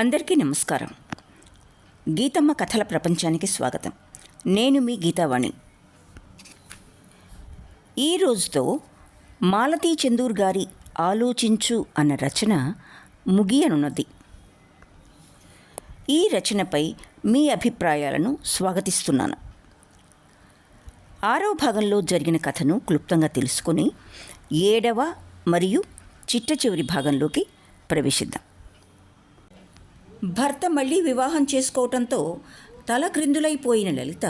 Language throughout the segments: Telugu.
అందరికీ నమస్కారం. గీతమ్మ కథల ప్రపంచానికి స్వాగతం. నేను మీ గీతావాణి. ఈ రోజుతో మాలతీ చందూర్ గారి ఆలోచించు అన్న రచన ముగియనున్నది. ఈ రచనపై మీ అభిప్రాయాలను స్వాగతిస్తున్నాను. 6వ భాగంలో జరిగిన కథను క్లుప్తంగా తెలుసుకొని 7వ మరియు చిట్ట చివరి భాగంలోకి ప్రవేశిద్దాం. భర్త మళ్ళీ వివాహం చేసుకోవటంతో తలక్రిందులైపోయిన లలిత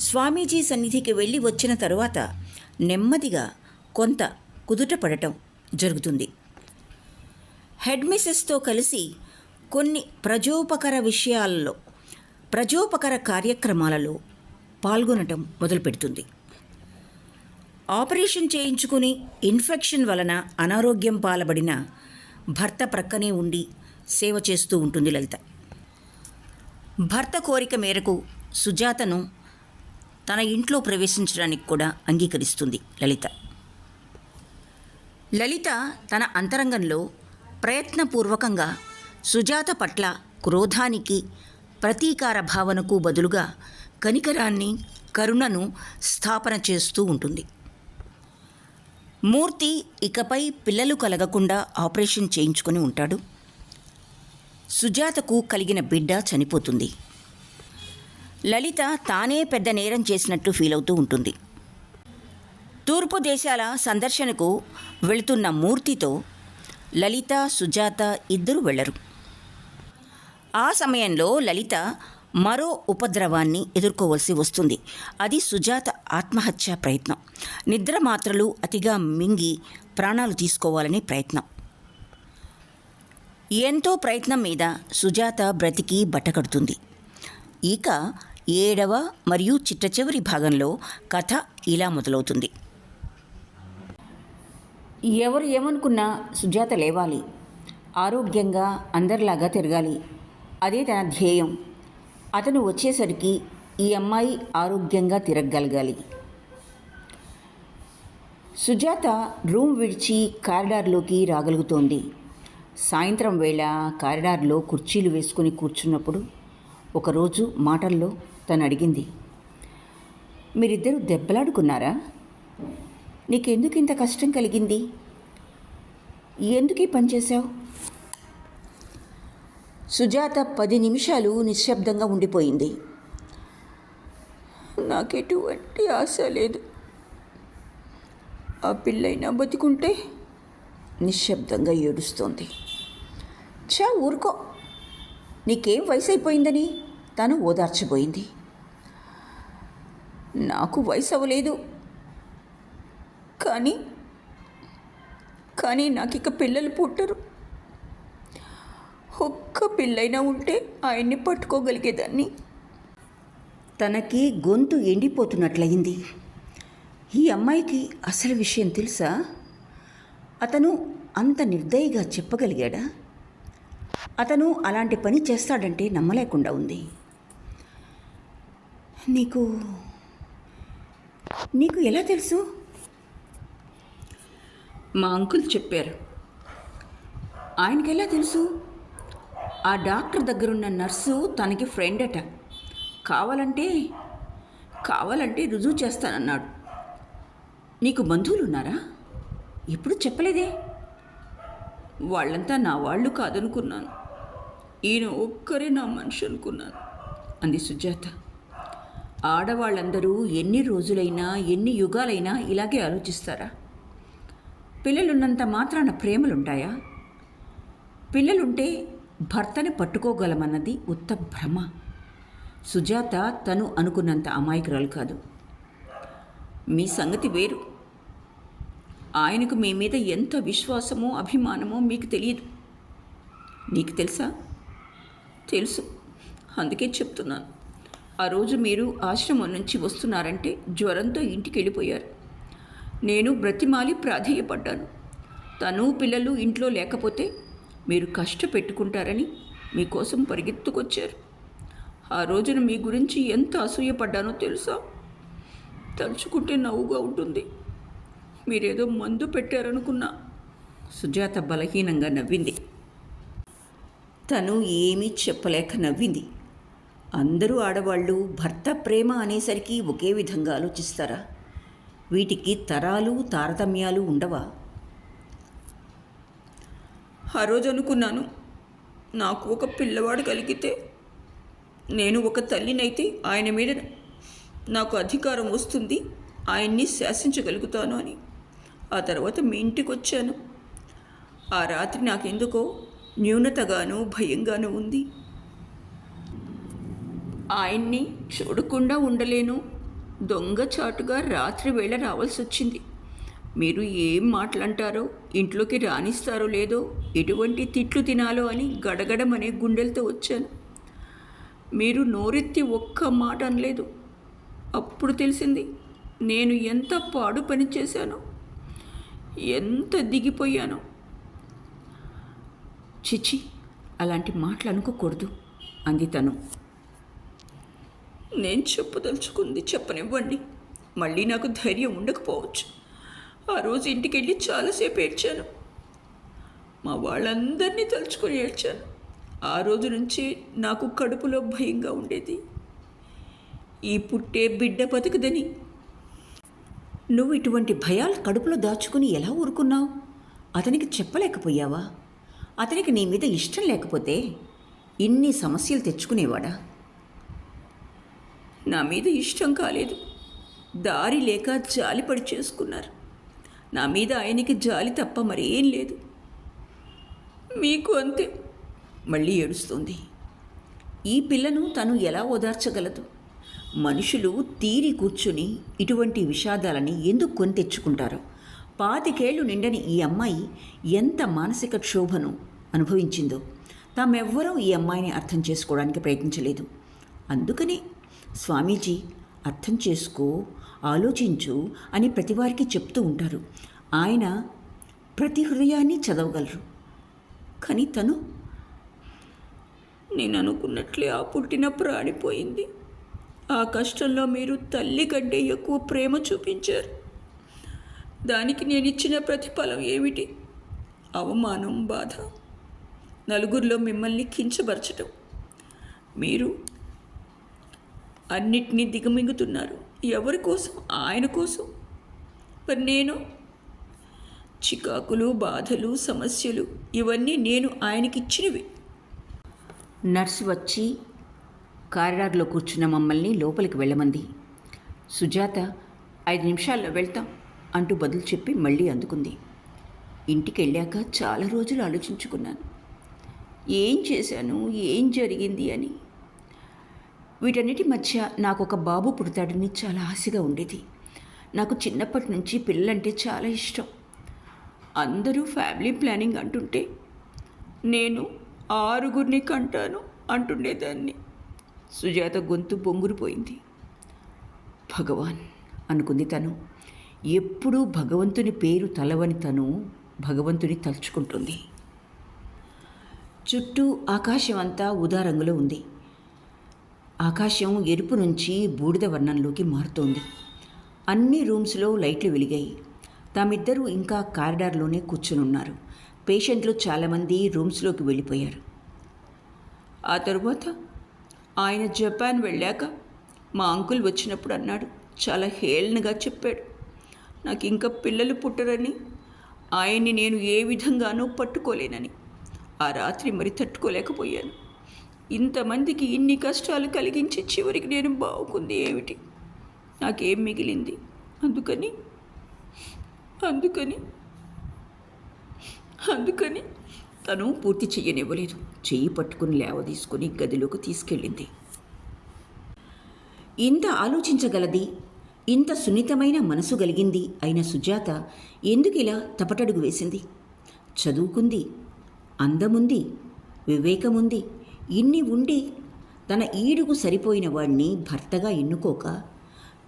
స్వామీజీ సన్నిధికి వెళ్ళి వచ్చిన తరువాత నెమ్మదిగా కొంత కుదుటపడటం జరుగుతుంది. హెడ్ మిసెస్తో కలిసి కొన్ని ప్రజోపకర కార్యక్రమాలలో పాల్గొనటం మొదలుపెడుతుంది. ఆపరేషన్ చేయించుకుని ఇన్ఫెక్షన్ వలన అనారోగ్యం పాలబడిన భర్త ప్రక్కనే ఉండి సేవ చేస్తూ ఉంటుంది లలిత. భర్త కోరిక మేరకు సుజాతను తన ఇంట్లో ప్రవేశించడానికి కూడా అంగీకరిస్తుంది లలిత. లలిత తన అంతరంగంలో ప్రయత్నపూర్వకంగా సుజాత పట్ల క్రోధానికి, ప్రతీకార భావనకు బదులుగా కనికరాన్ని, కరుణను స్థాపన చేస్తూ ఉంటుంది. మూర్తి ఇకపై పిల్లలు కలగకుండా ఆపరేషన్ చేయించుకొని ఉంటాడు. సుజాతకు కలిగిన బిడ్డ చనిపోతుంది. లలిత తానే పెద్ద నేరం చేసినట్టు ఫీల్ అవుతూ ఉంటుంది. తూర్పు దేశాల సందర్శనకు వెళుతున్న మూర్తితో లలిత, సుజాత ఇద్దరు వెళ్ళరు. ఆ సమయంలో లలిత మరో ఉపద్రవాన్ని ఎదుర్కోవలసి వస్తుంది. అది సుజాత ఆత్మహత్యా ప్రయత్నం. నిద్ర మాత్రలు అతిగా మింగి ప్రాణాలు తీసుకోవాలనే ప్రయత్నం. ఎంతో ప్రయత్నం మీద సుజాత బ్రతికి బట్టకడుతుంది. ఇక 7వ మరియు చిట్ట చివరి భాగంలో కథ ఇలా మొదలవుతుంది. ఎవరు ఏమనుకున్నా సుజాత లేవాలి, ఆరోగ్యంగా అందరిలాగా తిరగాలి. అదే తన ధ్యేయం. అతను వచ్చేసరికి ఈ అమ్మాయి ఆరోగ్యంగా తిరగగలగాలి. సుజాత రూమ్ విడిచి కారిడార్లోకి రాగలుగుతోంది. సాయంత్రం వేళ కారిడార్లో కుర్చీలు వేసుకుని కూర్చున్నప్పుడు ఒకరోజు మాటల్లో తను అడిగింది, మీరిద్దరూ దెబ్బలాడుకున్నారా? నీకెందుకు ఇంత కష్టం కలిగింది? ఎందుకు ఈ పని చేశావు? సుజాత 10 నిమిషాలు నిశ్శబ్దంగా ఉండిపోయింది. నాకెటువంటి ఆశ లేదు. ఆ పిల్లైనా బతికుంటే నిశ్శబ్దంగా ఏడుస్తోంది. ఊరుకో, నీకేం వయసు అయిపోయిందని తను ఓదార్చిపోయింది. నాకు వయసు అవ్వలేదు, కానీ నాకు ఇక పిల్లలు పుట్టరు. ఒక్క పిల్లైనా ఉంటే ఆయన్ని పట్టుకోగలిగేదాన్ని. తనకి గొంతు ఎండిపోతున్నట్లయింది. ఈ అమ్మాయికి అసలు విషయం తెలుసా? అతను అంత నిర్దయగా చెప్పగలిగాడా? అతను అలాంటి పని చేస్తాడంటే నమ్మలేకుండా ఉంది. నీకు ఎలా తెలుసు? మా అంకుల్ చెప్పారు. ఆయనకి ఎలా తెలుసు? ఆ డాక్టర్ దగ్గరున్న నర్సు తనకి ఫ్రెండ్ అట. కావాలంటే రుజువు చేస్తానన్నాడు. నీకు బంధువులు ఉన్నారా? ఎప్పుడు చెప్పలేదే? వాళ్ళంతా నా వాళ్ళు కాదనుకున్నాను. ఈయన ఒక్కరే నా మనిషి అనుకున్నాను అంది సుజాత. ఆడవాళ్ళందరూ ఎన్ని రోజులైనా, ఎన్ని యుగాలైనా ఇలాగే ఆలోచిస్తారా? పిల్లలున్నంత మాత్రాన ప్రేమలుంటాయా? పిల్లలుంటే భర్తని పట్టుకోగలమన్నది ఉత్త భ్రమ. సుజాత తను అనుకున్నంత అమాయకురాలు కాదు. మీ సంగతి వేరు. ఆయనకు మీ మీద ఎంత విశ్వాసమో, అభిమానమో మీకు తెలియదు. నీకు తెలుసా? తెలుసు. అందుకే చెప్తున్నాను. ఆ రోజు మీరు ఆశ్రమం నుంచి వస్తున్నారంటే జ్వరంతో ఇంటికి వెళ్ళిపోయారు. నేను బ్రతిమాలి ప్రాధేయపడ్డాను. తను పిల్లలు ఇంట్లో లేకపోతే మీరు కష్టపెట్టుకుంటారని మీకోసం పరిగెత్తుకొచ్చారు. ఆ రోజున మీ గురించి ఎంత అసూయపడ్డానో తెలుసా? తలుచుకుంటే నవ్వుగా ఉంటుంది. మీరేదో మందు పెట్టారనుకున్నా. సుజాత బలహీనంగా నవ్వింది. తను ఏమీ చెప్పలేక నవ్వింది. అందరూ ఆడవాళ్ళు భర్త ప్రేమ అనేసరికి ఒకే విధంగా ఆలోచిస్తారా? వీటికి తరాలు తారతమ్యాలు ఉండవా? ఆ రోజు అనుకున్నాను, నాకు ఒక పిల్లవాడు కలిగితే నేను ఒక తల్లినైతే ఆయన మీద నాకు అధికారం వస్తుంది, ఆయన్ని శాసించగలుగుతాను అని. ఆ తర్వాత మీ ఇంటికి వచ్చాను. ఆ రాత్రి నాకెందుకో న్యూనతగాను భయంగాను ఉంది. ఆయన్ని చూడకుండా ఉండలేను. దొంగచాటుగా రాత్రి వేళ రావాల్సి వచ్చింది. మీరు ఏం మాటలంటారో, ఇంట్లోకి రాణిస్తారో లేదో, ఎటువంటి తిట్లు తినాలో అని గడగడమనే గుండెలతో వచ్చాను. మీరు నోరెత్తి ఒక్క మాట అనలేదు. అప్పుడు తెలిసింది నేను ఎంత పాడు పని చేశానో, ఎంత దిగిపోయానో. చిచి, అలాంటి మాటలు అనుకోకూడదు అంది తను. నేను చెప్పదలుచుకుంది చెప్పనివ్వండి. మళ్ళీ నాకు ధైర్యం ఉండకపోవచ్చు. ఆ రోజు ఇంటికి వెళ్ళి చాలాసేపు ఏడ్చాను. మా వాళ్ళందరినీ తలుచుకొని ఏడ్చాను. ఆ రోజు నుంచి నాకు కడుపులో భయంగా ఉండేది, ఈ పుట్టే బిడ్డ బతుకుదని. నువ్వు ఇటువంటి భయాలు కడుపులో దాచుకుని ఎలా ఊరుకున్నావు? అతనికి చెప్పలేకపోయావా? అతనికి నీ మీద ఇష్టం లేకపోతే ఇన్ని సమస్యలు తెచ్చుకునేవాడా? నా మీద ఇష్టం కాలేదు, దారి లేక జాలిపడి చేసుకున్నారు. నా మీద ఆయనకి జాలి తప్ప మరేం లేదు. మీకు అంతే. మళ్ళీ ఏడుస్తుంది. ఈ పిల్లను తను ఎలా ఓదార్చగలదు? మనుషులు తీరి కూర్చుని ఇటువంటి విషాదాలని ఎందుకు కొని తెచ్చుకుంటారో. 25 ఏళ్ళు నిండని ఈ అమ్మాయి ఎంత మానసిక క్షోభను అనుభవించిందో తామెవ్వరూ ఈ అమ్మాయిని అర్థం చేసుకోవడానికి ప్రయత్నించలేదు. అందుకనే స్వామీజీ అర్థం చేసుకో, ఆలోచించు అని ప్రతివారికి చెప్తూ ఉంటారు. ఆయన ప్రతి హృదయాన్ని చదవగలరు. కానీ తను నేను అనుకున్నట్లే ఆ పుట్టిన ప్రాణిపోయింది. ఆ కష్టంలో మీరు తల్లి కంటే ఎక్కువ ప్రేమ చూపించారు. దానికి నేను ఇచ్చిన ప్రతిఫలం ఏమిటి? అవమానం, బాధ, నలుగురిలో మిమ్మల్ని కించపరచటం. మీరు అన్నిటినీ దిగమింగుతున్నారు. ఎవరి కోసం? ఆయన కోసం. మరి నేను చికాకులు, బాధలు, సమస్యలు ఇవన్నీ నేను ఆయనకిచ్చినవి. నర్సు వచ్చి కారిడార్లో కూర్చున్న మమ్మల్ని లోపలికి వెళ్ళమంది. సుజాత 5 నిమిషాల్లో వెళ్తాం అంటూ బదులు చెప్పి మళ్ళీ అందుకుంది. ఇంటికి వెళ్ళాక చాలా రోజులు ఆలోచించుకున్నాను, ఏం చేశాను, ఏం జరిగింది అని. వీటన్నిటి మధ్య నాకు ఒక బాబు పుడతాడని చాలా ఆశగా ఉండేది. నాకు చిన్నప్పటి నుంచి పిల్లలంటే చాలా ఇష్టం. అందరూ ఫ్యామిలీ ప్లానింగ్ అంటుంటే నేను 6 కంటాను అంటుండేదాన్ని. సుజాత గొంతు బొంగురుపోయింది. భగవాన్ అనుకుంది తను. ఎప్పుడూ భగవంతుని పేరు తలవని తను భగవంతుని తలుచుకుంటుంది. చుట్టూ ఆకాశం అంతా ఊదా రంగులో ఉంది. ఆకాశం ఎరుపు నుంచి బూడిద వర్ణంలోకి మారుతోంది. అన్ని రూమ్స్లో లైట్లు వెలిగాయి. తామిద్దరూ ఇంకా కారిడార్లోనే కూర్చునున్నారు. పేషెంట్లు చాలామంది రూమ్స్లోకి వెళ్ళిపోయారు. ఆ తరువాత ఆయన జపాన్ వెళ్ళాక మా అంకుల్ వచ్చినప్పుడు అన్నాడు, చాలా హేళనగా చెప్పాడు, నాకు ఇంకా పిల్లలు పుట్టరని, ఆయన్ని నేను ఏ విధంగానూ పట్టుకోలేనని. ఆ రాత్రి మరి తట్టుకోలేకపోయాను. ఇంతమందికి ఇన్ని కష్టాలు కలిగించి చివరికి నేను బాగుంది ఏమిటి? నాకేం మిగిలింది? అందుకని అందుకని అందుకని తను పూర్తి చెయ్యనివ్వలేదు. చెయ్యి పట్టుకుని లేవదీసుకుని గదిలోకి తీసుకెళ్ళింది. ఇంత ఆలోచించగలది, ఇంత సున్నితమైన మనసు కలిగింది అయిన సుజాత ఎందుకు ఇలా తపటడుగు వేసింది? చదువుకుంది, అందముంది, వివేకముంది, ఇన్ని ఉండి తన ఈడుకు సరిపోయిన వాడిని భర్తగా ఎన్నుకోక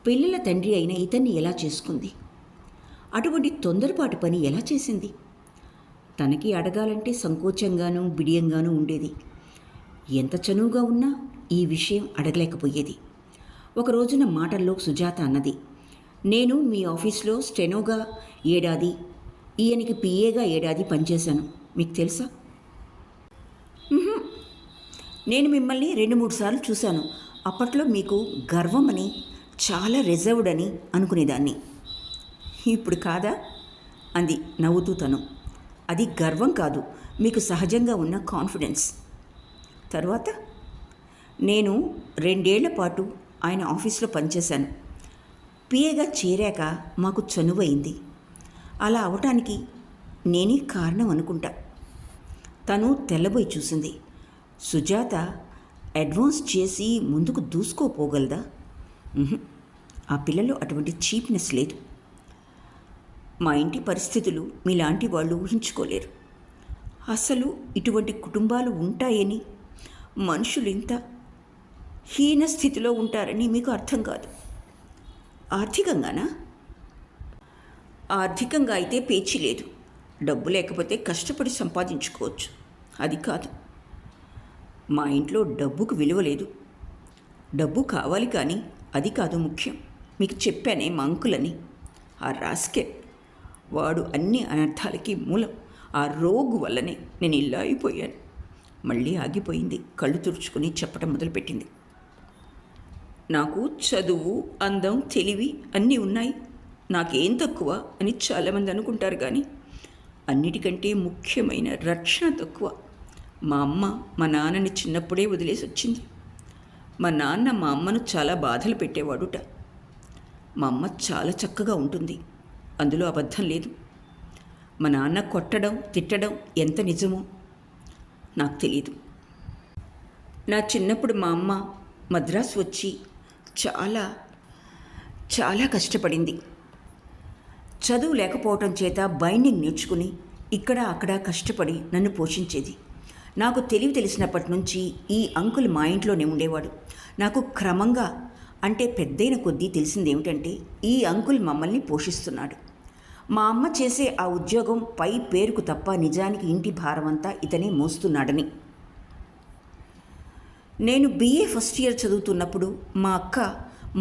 పిల్లల తండ్రి అయిన ఇతన్ని ఎలా చేసుకుంది? అటువంటి తొందరపాటు పని ఎలా చేసింది? తనకి అడగాలంటే సంకోచంగానూ బిడియంగానూ ఉండేది. ఎంత చనువుగా ఉన్నా ఈ విషయం అడగలేకపోయేది. ఒక రోజున మాటల్లో సుజాత అన్నది, నేను మీ ఆఫీస్లో స్టెనోగా 7 ఏడాది, ఈయనకి పిఏగా 7 ఏడాది పనిచేశాను. మీకు తెలుసా? నేను మిమ్మల్ని 2-3 సార్లు చూశాను. అప్పట్లో మీకు గర్వమని, చాలా రిజర్వ్డ్ అని అనుకునేదాన్ని. ఇప్పుడు కాదా? అంది నవ్వుతూ తను. అది గర్వం కాదు, మీకు సహజంగా ఉన్న కాన్ఫిడెన్స్. తర్వాత నేను 2 ఏళ్ల పాటు ఆయన ఆఫీస్లో పనిచేశాను. పిఏగా చేరాక మాకు చనువైంది. అలా అవటానికి నేనే కారణం అనుకుంటా. తను తెల్లబోయి చూసింది. సుజాత అడ్వాన్స్ చేసి ముందుకు దూసుకోపోగలదా? ఆ పిల్లలో అటువంటి చీప్నెస్ లేదు. మా ఇంటి పరిస్థితులు మీలాంటి వాళ్ళు ఊహించుకోలేరు. అసలు ఇటువంటి కుటుంబాలు ఉంటాయని, మనుషులు ఇంత హీన స్థితిలో ఉంటారని మీకు అర్థం కాదు. ఆర్థికంగానా? ఆర్థికంగా అయితే పేచీ లేదు. డబ్బు లేకపోతే కష్టపడి సంపాదించుకోవచ్చు. అది కాదు. మా ఇంట్లో డబ్బుకు విలువ లేదు. డబ్బు కావాలి కానీ అది కాదు ముఖ్యం. మీకు చెప్పానే మా అంకులని. ఆ రాస్కే వాడు అన్ని అనర్థాలకి మూలం. ఆ రోగు వల్లనే నేను ఇలా అయిపోయాను. మళ్ళీ ఆగిపోయింది. కళ్ళు తుడుచుకుని చెప్పడం మొదలుపెట్టింది. నాకు చదువు, అందం, తెలివి అన్నీ ఉన్నాయి. నాకేం తక్కువ అని చాలామంది అనుకుంటారు కానీ అన్నిటికంటే ముఖ్యమైన రక్షణ తక్కువ. మా అమ్మ మా నాన్నని చిన్నప్పుడే వదిలేసి వచ్చింది. మా నాన్న మా అమ్మను చాలా బాధలు పెట్టేవాడుట. మా అమ్మ చాలా చక్కగా ఉంటుంది, అందులో అబద్ధం లేదు. మా నాన్న కొట్టడం, తిట్టడం ఎంత నిజమో నాకు తెలియదు. నా చిన్నప్పుడు మా అమ్మ మద్రాసు వచ్చి చాలా చాలా కష్టపడింది. చదువు లేకపోవటం చేత బైండింగ్ నేర్చుకుని ఇక్కడ అక్కడ కష్టపడి నన్ను పోషించేది. నాకు తెలివి తెలిసినప్పటి నుంచి ఈ అంకుల్ మా ఇంట్లోనే ఉండేవాడు. నాకు క్రమంగా అంటే పెద్దయిన కొద్దీ తెలిసిందేమిటంటే ఈ అంకుల్ మమ్మల్ని పోషిస్తున్నాడు. మా అమ్మ చేసే ఆ ఉద్యోగం పై పేరుకు తప్ప నిజానికి ఇంటి భారమంతా ఇతనే మోస్తున్నాడని. నేను BA ఫస్ట్ ఇయర్ చదువుతున్నప్పుడు మా అక్క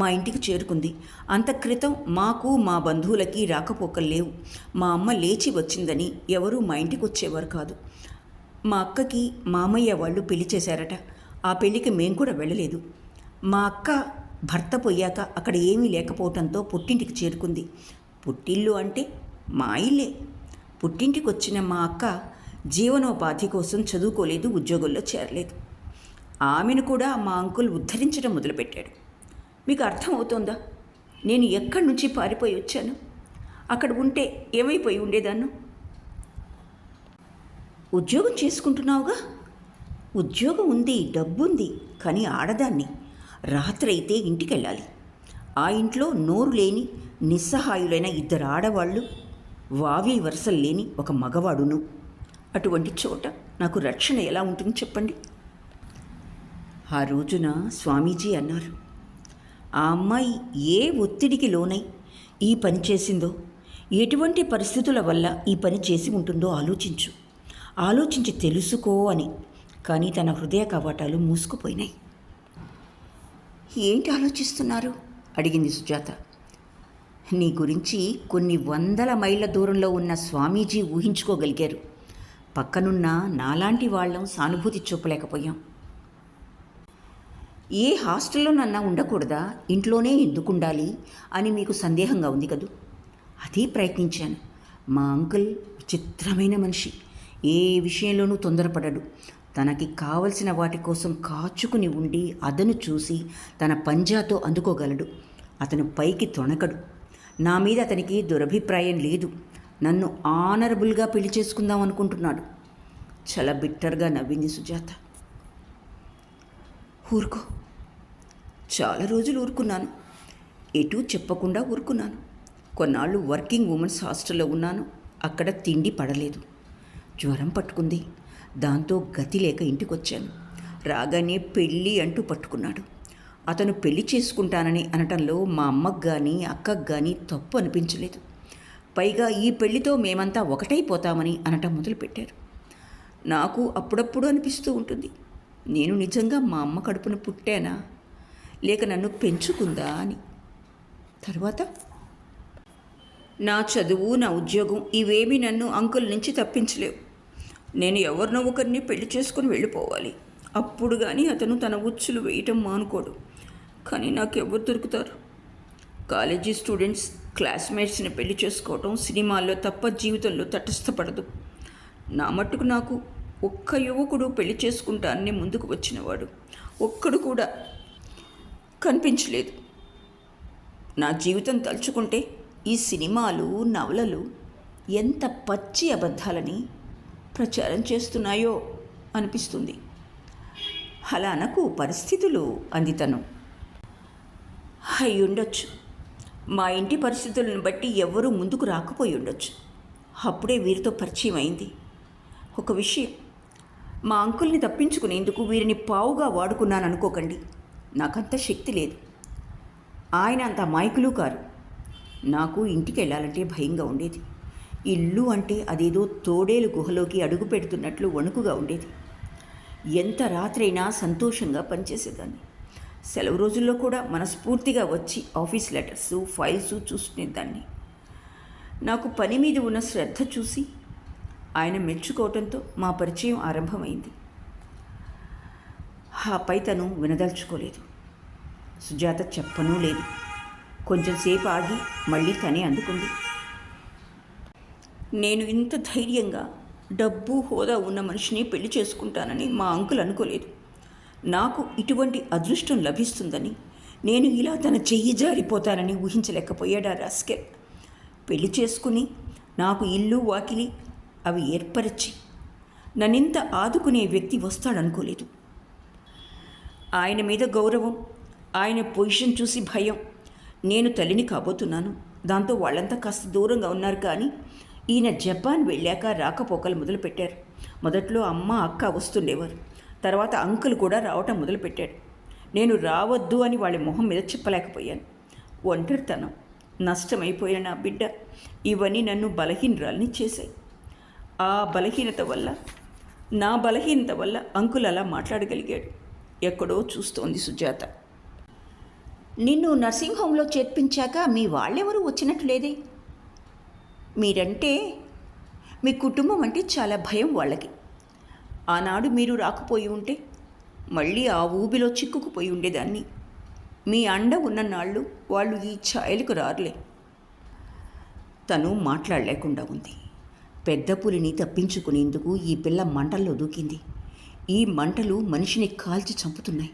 మా ఇంటికి చేరుకుంది. అంత క్రితం మాకు మా బంధువులకి రాకపోకలు లేవు. మా అమ్మ లేచి వచ్చిందని ఎవరూ మా ఇంటికి వచ్చేవారు కాదు. మా అక్కకి మామయ్య వాళ్ళు పెళ్లి చేశారట. ఆ పెళ్ళికి మేము కూడా వెళ్ళలేదు. మా అక్క భర్త పోయాక అక్కడ ఏమీ లేకపోవటంతో పుట్టింటికి చేరుకుంది. పుట్టిల్లు అంటే మా ఇల్లే. పుట్టింటికి వచ్చిన మా అక్క జీవనోపాధి కోసం చదువుకోలేదు, ఉద్యోగంలో చేరలేదు. ఆమెను కూడా మా అంకుల్ ఉద్ధరించడం మొదలుపెట్టాడు. మీకు అర్థమవుతోందా? నేను ఎక్కడి నుంచి పారిపోయి వచ్చాను? అక్కడ ఉంటే ఏమైపోయి ఉండేదాన్ని? ఉద్యోగం చేసుకుంటున్నావుగా? ఉద్యోగం ఉంది, డబ్బుంది, కానీ ఆడదాన్ని. రాత్రి అయితే ఇంటికి వెళ్ళాలి. ఆ ఇంట్లో నోరు లేని నిస్సహాయులైన 2 ఆడవాళ్ళు, వావి వరసలు లేని ఒక మగవాడును. అటువంటి చోట నాకు రక్షణ ఎలా ఉంటుంది చెప్పండి? ఆ రోజున స్వామీజీ అన్నారు, ఆ అమ్మాయి ఏ ఒత్తిడికి లోనై ఈ పని చేసిందో, ఎటువంటి పరిస్థితుల వల్ల ఈ పని చేసి ఉంటుందో ఆలోచించి తెలుసుకో అని. కానీ తన హృదయ కవాటాలు మూసుకుపోయినాయి. ఏంటి ఆలోచిస్తున్నారు? అడిగింది సుజాత. నీ గురించి కొన్ని 100 మైళ్ళ దూరంలో ఉన్న స్వామీజీ ఊహించుకోగలిగారు. పక్కనున్న నాలాంటి వాళ్ళం సానుభూతి చూపలేకపోయాం. ఏ హాస్టల్లోనన్నా ఉండకూడదా? ఇంట్లోనే ఎందుకు ఉండాలి అని మీకు సందేహంగా ఉంది కదూ? అదే ప్రయత్నించాను. మా అంకుల్ విచిత్రమైన మనిషి. ఏ విషయంలోనూ తొందరపడడు. తనకి కావలసిన వాటి కోసం కాచుకుని ఉండి అదను చూసి తన పంజాతో అందుకోగలడు. అతను పైకి తొణకడు. నా మీద అతనికి దురభిప్రాయం లేదు. నన్ను ఆనరబుల్గా పెళ్లి చేసుకుందాం అనుకుంటున్నాడు. చాలా బిట్టర్గా నవ్వింది సుజాత. ఊరుకో. చాలా రోజులు ఊరుకున్నాను. ఎటూ చెప్పకుండా ఊరుకున్నాను. కొన్నాళ్ళు వర్కింగ్ ఉమెన్స్ హాస్టల్లో ఉన్నాను. అక్కడ తిండి పడలేదు. జ్వరం పట్టుకుంది. దాంతో గతి లేక ఇంటికొచ్చాను. రాగానే పెళ్ళి అంటూ పట్టుకున్నాడు. అతను పెళ్లి చేసుకుంటానని అనటంలో మా అమ్మకు కానీ అక్కకు కానీ తప్పు అనిపించలేదు. పైగా ఈ పెళ్లితో మేమంతా ఒకటైపోతామని అనటం మొదలుపెట్టారు. నాకు అప్పుడప్పుడు అనిపిస్తూ ఉంటుంది, నేను నిజంగా మా అమ్మ కడుపున పుట్టానా లేక నన్ను పెంచుకుందా అని. తర్వాత నా చదువు, నా ఉద్యోగం ఇవేమీ నన్ను అంకుల్ నుంచి తప్పించలేవు. నేను ఎవరినో ఒకరిని పెళ్లి చేసుకుని వెళ్ళిపోవాలి. అప్పుడు కానీ అతను తన ఉచ్చులు వేయటం మానుకోడు. కానీ నాకెవ్వరు దొరుకుతారు? కాలేజీ స్టూడెంట్స్ క్లాస్మేట్స్ని పెళ్లి చేసుకోవటం సినిమాల్లో తప్ప జీవితంలో తటస్థపడదు. నా మట్టుకు నాకు ఒక్క యువకుడు పెళ్లి చేసుకుంటానని ముందుకు వచ్చినవాడు ఒక్కడు కూడా కనిపించలేదు. నా జీవితం తలుచుకుంటే ఈ సినిమాలు నవలలు ఎంత పచ్చి అబద్ధాలని ప్రచారం చేస్తున్నాయో అనిపిస్తుంది. అలా అనకు, పరిస్థితులు అంది తను. అయ్యుండొచ్చు, మా ఇంటి పరిస్థితులను బట్టి ఎవ్వరూ ముందుకు రాకపోయి ఉండొచ్చు. అప్పుడే వీరితో పరిచయం అయింది. ఒక విషయం, మా అంకుల్ని తప్పించుకునేందుకు వీరిని పావుగా వాడుకున్నాను అనుకోకండి. నాకంత శక్తి లేదు. ఆయన అంత అమాయకులు కారు. నాకు ఇంటికి వెళ్ళాలంటే భయంగా ఉండేది. ఇల్లు అంటే అదేదో తోడేలు గుహలోకి అడుగు పెడుతున్నట్లు వణుకుగా ఉండేది. ఎంత రాత్రైనా సంతోషంగా పనిచేసేదాన్ని. సెలవు రోజుల్లో కూడా మనస్ఫూర్తిగా వచ్చి ఆఫీస్ లెటర్సు ఫైల్స్ చూసుకునేదాన్ని. నాకు పని మీద ఉన్న శ్రద్ధ చూసి ఆయన మెచ్చుకోవటంతో మా పరిచయం ఆరంభమైంది. ఆపై తను వినదలుచుకోలేదు. సుజాత చెప్పనూ లేదు. కొంచెంసేపు ఆగి మళ్ళీ తనే అందుకుంది. నేను ఇంత ధైర్యంగా డబ్బు హోదా ఉన్న మనిషిని పెళ్లి చేసుకుంటానని మా అంకుల్ అనుకోలేదు. నాకు ఇటువంటి అదృష్టం లభిస్తుందని, నేను ఇలా తన చెయ్యి జారిపోతానని ఊహించలేకపోయాడా రాస్కెల్. పెళ్లి చేసుకుని నాకు ఇల్లు వాకిలి అవి ఏర్పరిచి నన్నింత ఆదుకునే వ్యక్తి వస్తాడనుకోలేదు. ఆయన మీద గౌరవం, ఆయన పొజిషన్ చూసి భయం. నేను తల్లిని కాబోతున్నాను. దాంతో వాళ్ళంతా కాస్త దూరంగా ఉన్నారు. కానీ ఈయన జపాన్ వెళ్ళాక రాకపోకలు మొదలుపెట్టారు. మొదట్లో అమ్మ అక్క వస్తుండేవారు. తర్వాత అంకుల్ కూడా రావటం మొదలుపెట్టాడు. నేను రావద్దు అని వాళ్ళ మొహం మీద చెప్పలేకపోయాను. ఒంటరితనం, నష్టమైపోయిన నా బిడ్డ, ఇవన్నీ నన్ను బలహీనరాల్ని చేశాయి. ఆ బలహీనత వల్ల అంకుల్ అలా మాట్లాడగలిగాడు. ఎక్కడో చూస్తోంది సుజాత. నిన్ను నర్సింగ్ హోంలో చేర్పించాక మీ వాళ్ళెవరూ వచ్చినట్టు లేదే. మీరంటే, మీ కుటుంబం అంటే చాలా భయం వాళ్ళకి. ఆనాడు మీరు రాకపోయి ఉంటే మళ్ళీ ఆ ఊబిలో చిక్కుకుపోయి ఉండేదాన్ని. మీ అండ ఉన్న నాళ్ళు వాళ్ళు ఈ ఛాయలకు రారులే. తను మాట్లాడలేకుండా ఉంది. పెద్ద పులిని తప్పించుకునేందుకు ఈ పిల్ల మంటల్లో దూకింది. ఈ మంటలు మనిషిని కాల్చి చంపుతున్నాయి.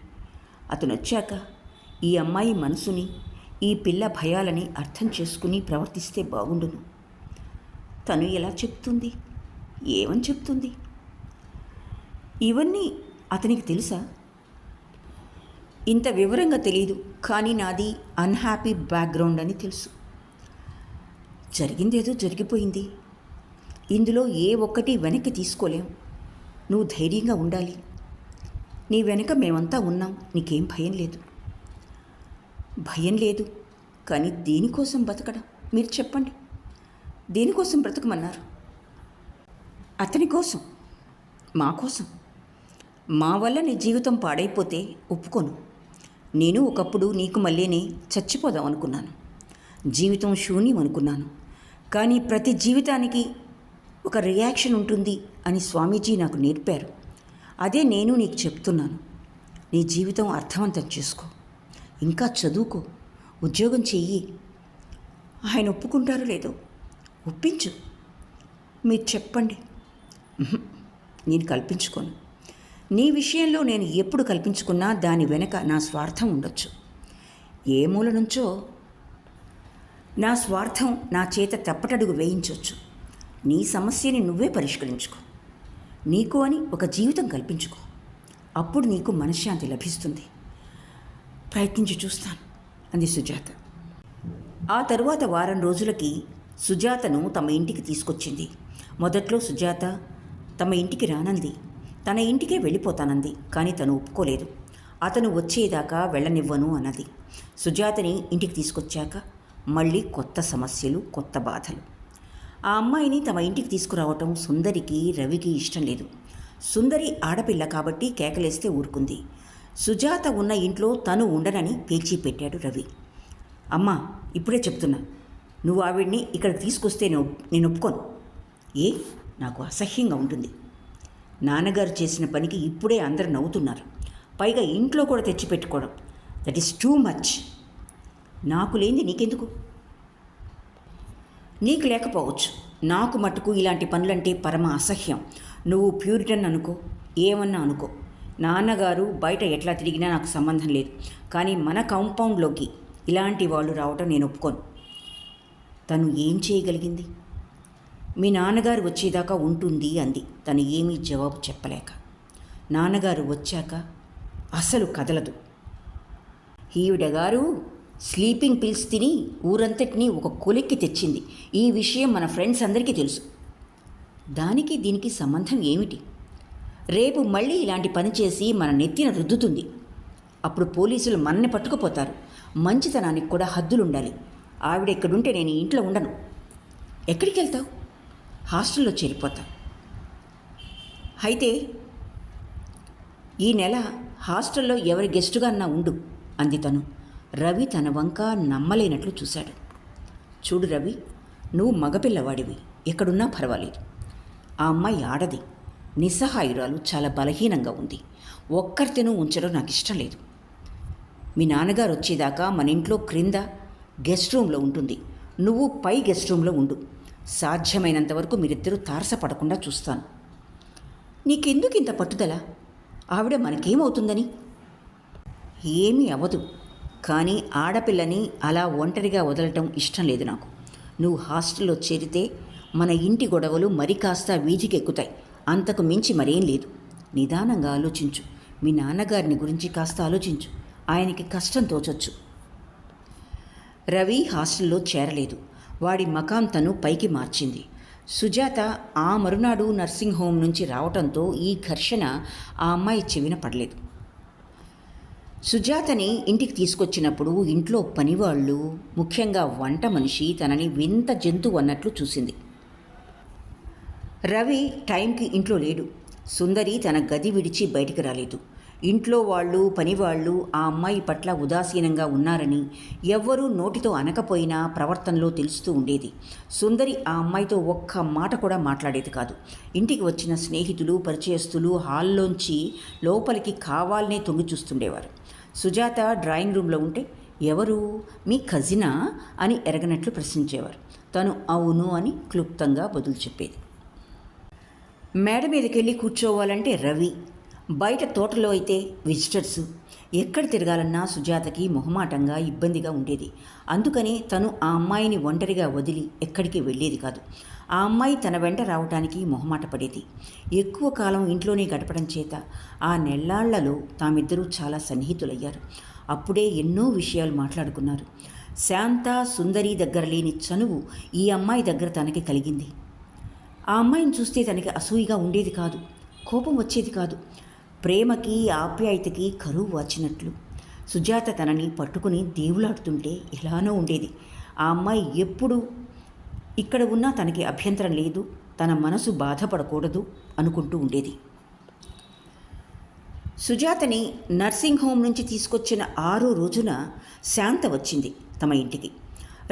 అతను వచ్చాక ఈ అమ్మాయి మనసుని, ఈ పిల్ల భయాలని అర్థం చేసుకుని ప్రవర్తిస్తే బాగుండును. తను ఎలా చెప్తుంది? ఏమని చెప్తుంది? ఇవన్నీ అతనికి తెలుసా? ఇంత వివరంగా తెలియదు, కానీ నాది అన్హ్యాపీ బ్యాక్గ్రౌండ్ అని తెలుసు. జరిగిందేదో జరిగిపోయింది. ఇందులో ఏ ఒక్కటి వెనక్కి తీసుకోలేం. నువ్వు ధైర్యంగా ఉండాలి. నీ వెనక మేమంతా ఉన్నాం. నీకేం భయం లేదు. భయం లేదు, కానీ దేనికోసం బతకడం? మీరు చెప్పండి. దేనికోసం బ్రతకమన్నారు? అతని కోసం, మా కోసం. మా వల్ల నీ జీవితం పాడైపోతే ఒప్పుకోను. నేను ఒకప్పుడు నీకు మళ్ళీనే చచ్చిపోదాం అనుకున్నాను. జీవితం శూన్యం అనుకున్నాను. కానీ ప్రతి జీవితానికి ఒక రియాక్షన్ ఉంటుంది అని స్వామీజీ నాకు నేర్పారు. అదే నేను నీకు చెప్తున్నాను. నీ జీవితం అర్థవంతం చేసుకో. ఇంకా చదువుకో, ఉద్యోగం చెయ్యి. ఆయన ఒప్పుకుంటారో లేదో ఒప్పించు. మీరు చెప్పండి. నేను కల్పించుకోను. నీ విషయంలో నేను ఎప్పుడు కల్పించుకున్నా దాని వెనక నా స్వార్థం ఉండొచ్చు. ఏ మూల నుంచో నా స్వార్థం నా చేత తప్పటడుగు వేయించవచ్చు. నీ సమస్యని నువ్వే పరిష్కరించుకో. నీకు అని ఒక జీవితం కల్పించుకో. అప్పుడు నీకు మనశ్శాంతి లభిస్తుంది. ప్రయత్నించి చూస్తాను అంది సుజాత. ఆ తరువాత వారం రోజులకి సుజాతను తమ ఇంటికి తీసుకొచ్చింది. మొదట్లో సుజాత తమ ఇంటికి రానంది. తన ఇంటికే వెళ్ళిపోతానంది. కానీ తను ఒప్పుకోలేదు. అతను వచ్చేదాకా వెళ్ళనివ్వను అన్నది. సుజాతని ఇంటికి తీసుకొచ్చాక మళ్ళీ కొత్త సమస్యలు, కొత్త బాధలు. ఆ అమ్మాయిని తమ ఇంటికి తీసుకురావటం సుందరికి, రవికి ఇష్టం లేదు. సుందరి ఆడపిల్ల కాబట్టి కేకలేస్తే ఊరుకుంది. సుజాత ఉన్న ఇంట్లో తను ఉండనని పేచీ పెట్టాడు రవి. అమ్మా, ఇప్పుడే చెప్తున్నా, నువ్వు ఆవిడ్ని ఇక్కడ తీసుకొస్తే నేను ఒప్పుకోను. నాకు అసహ్యంగా ఉంటుంది. నాన్నగారు చేసిన పనికి ఇప్పుడే అందరు నవ్వుతున్నారు. పైగా ఇంట్లో కూడా తెచ్చిపెట్టుకోవడం. That is too much. నాకు లేనిది నీకెందుకు? నీకు లేకపోవచ్చు, నాకు మటుకు ఇలాంటి పనులంటే పరమ అసహ్యం. నువ్వు ప్యూరిటన్ అనుకో, ఏమన్నా అనుకో. నాన్నగారు బయట ఎట్లా తిరిగినా నాకు సంబంధం లేదు. కానీ మన కాంపౌండ్లోకి ఇలాంటి వాళ్ళు రావటం నేను ఒప్పుకోను. తను ఏం చేయగలిగింది? మీ నాన్నగారు వచ్చేదాకా ఉంటుంది అంది, తను ఏమీ జవాబు చెప్పలేక. నాన్నగారు వచ్చాక అసలు కదలదు. ఈవిడ గారు స్లీపింగ్ పిల్స్ తిని ఊరంతటినీ ఒక కొలిక్కి తెచ్చింది. ఈ విషయం మన ఫ్రెండ్స్ అందరికీ తెలుసు. దానికి దీనికి సంబంధం ఏమిటి? రేపు మళ్ళీ ఇలాంటి పని చేసి మన నెత్తిన రుద్దుతుంది. అప్పుడు పోలీసులు మనని పట్టుకుపోతారు. మంచితనానికి కూడా హద్దులుండాలి. ఆవిడ ఇక్కడుంటే నేను ఇంట్లో ఉండను. ఎక్కడికి వెళ్తావు? హాస్టల్లో చేరిపోతా. అయితే ఈ నెల హాస్టల్లో ఎవరి గెస్టుగా అన్నా ఉండు అంది తను. రవి తన వంక నమ్మలేనట్లు చూశాడు. చూడు రవి, నువ్వు మగపిల్లవాడివి, ఎక్కడున్నా పర్వాలేదు. ఆ అమ్మాయి ఆడది, నిస్సహాయురాలు, చాలా బలహీనంగా ఉంది. ఒక్కరితేనూ ఉంచడం నాకు ఇష్టం లేదు. మీ నాన్నగారు వచ్చేదాకా మన ఇంట్లో క్రింద గెస్ట్ రూమ్లో ఉంటుంది. నువ్వు పై గెస్ట్ రూమ్లో ఉండు. సాధ్యమైనంత వరకు మీరిద్దరూ తారసపడకుండా చూస్తాను. నీకెందుకు ఇంత పట్టుదల? ఆవిడ మనకేమవుతుందని? ఏమీ అవ్వదు, కానీ ఆడపిల్లని అలా ఒంటరిగా వదలటం ఇష్టం లేదు నాకు. నువ్వు హాస్టల్లో చేరితే మన ఇంటి గొడవలు మరి కాస్త వీధికి ఎక్కుతాయి. అంతకు మించి మరేం లేదు. నిదానంగా ఆలోచించు. మీ నాన్నగారిని గురించి కాస్త ఆలోచించు. ఆయనకి కష్టం తోచొచ్చు. రవి హాస్టల్లో చేరలేదు. వాడి మకాం తను పైకి మార్చింది. సుజాత ఆ మరునాడు నర్సింగ్ హోమ్ నుంచి రావటంతో ఈ ఘర్షణ ఆ అమ్మాయి చెవిన పడలేదు. సుజాతని ఇంటికి తీసుకొచ్చినప్పుడు ఇంట్లో పనివాళ్ళు, ముఖ్యంగా వంట మనిషి తనని వింత జంతువు అన్నట్లు చూసింది. రవి టైంకి ఇంట్లో లేడు. సుందరి తన గది విడిచి బయటికి రాలేదు. ఇంట్లో వాళ్ళు, పనివాళ్ళు ఆ అమ్మాయి పట్ల ఉదాసీనంగా ఉన్నారని ఎవ్వరూ నోటితో అనకపోయినా ప్రవర్తనలో తెలుస్తూ ఉండేది. సుందరి ఆ అమ్మాయితో ఒక్క మాట కూడా మాట్లాడేది కాదు. ఇంటికి వచ్చిన స్నేహితులు, పరిచయస్తులు హాల్లోంచి లోపలికి కావాలనే తొంగి చూస్తుండేవారు. సుజాత డ్రాయింగ్ రూమ్లో ఉంటే, ఎవరు, మీ కజినా అని ఎరగనట్లు ప్రశ్నించేవారు. తను అవును అని క్లుప్తంగా బదులు చెప్పేది. మేడ మీదకి వెళ్ళి కూర్చోవాలంటే రవి, బయట తోటలో అయితే విజిటర్సు. ఎక్కడ తిరగాలన్నా సుజాతకి మొహమాటంగా, ఇబ్బందిగా ఉండేది. అందుకని తను ఆ అమ్మాయిని ఒంటరిగా వదిలి ఎక్కడికి వెళ్ళేది కాదు. ఆ అమ్మాయి తన వెంట రావటానికి మొహమాట పడేది. ఎక్కువ కాలం ఇంట్లోనే గడపడం చేత ఆ నెల్లాళ్లలో తామిద్దరూ చాలా సన్నిహితులయ్యారు. అప్పుడే ఎన్నో విషయాలు మాట్లాడుకున్నారు. శాంత, సుందరి దగ్గర లేని చనువు ఈ అమ్మాయి దగ్గర తనకి కలిగింది. ఆ అమ్మాయిని చూస్తే తనకి అసూయగా ఉండేది కాదు, కోపం వచ్చేది కాదు. ప్రేమకి, ఆప్యాయతకి కరువు వచ్చినట్లు. సుజాత తనని పట్టుకుని దేవులాడుతుంటే ఎలానో ఉండేది. ఆ అమ్మాయి ఎప్పుడు ఇక్కడ ఉన్నా తనకి అభ్యంతరం లేదు, తన మనసు బాధపడకూడదు అనుకుంటూ ఉండేది. సుజాతని నర్సింగ్ హోమ్ నుంచి తీసుకొచ్చిన 6వ రోజున శాంత వచ్చింది తమ ఇంటికి.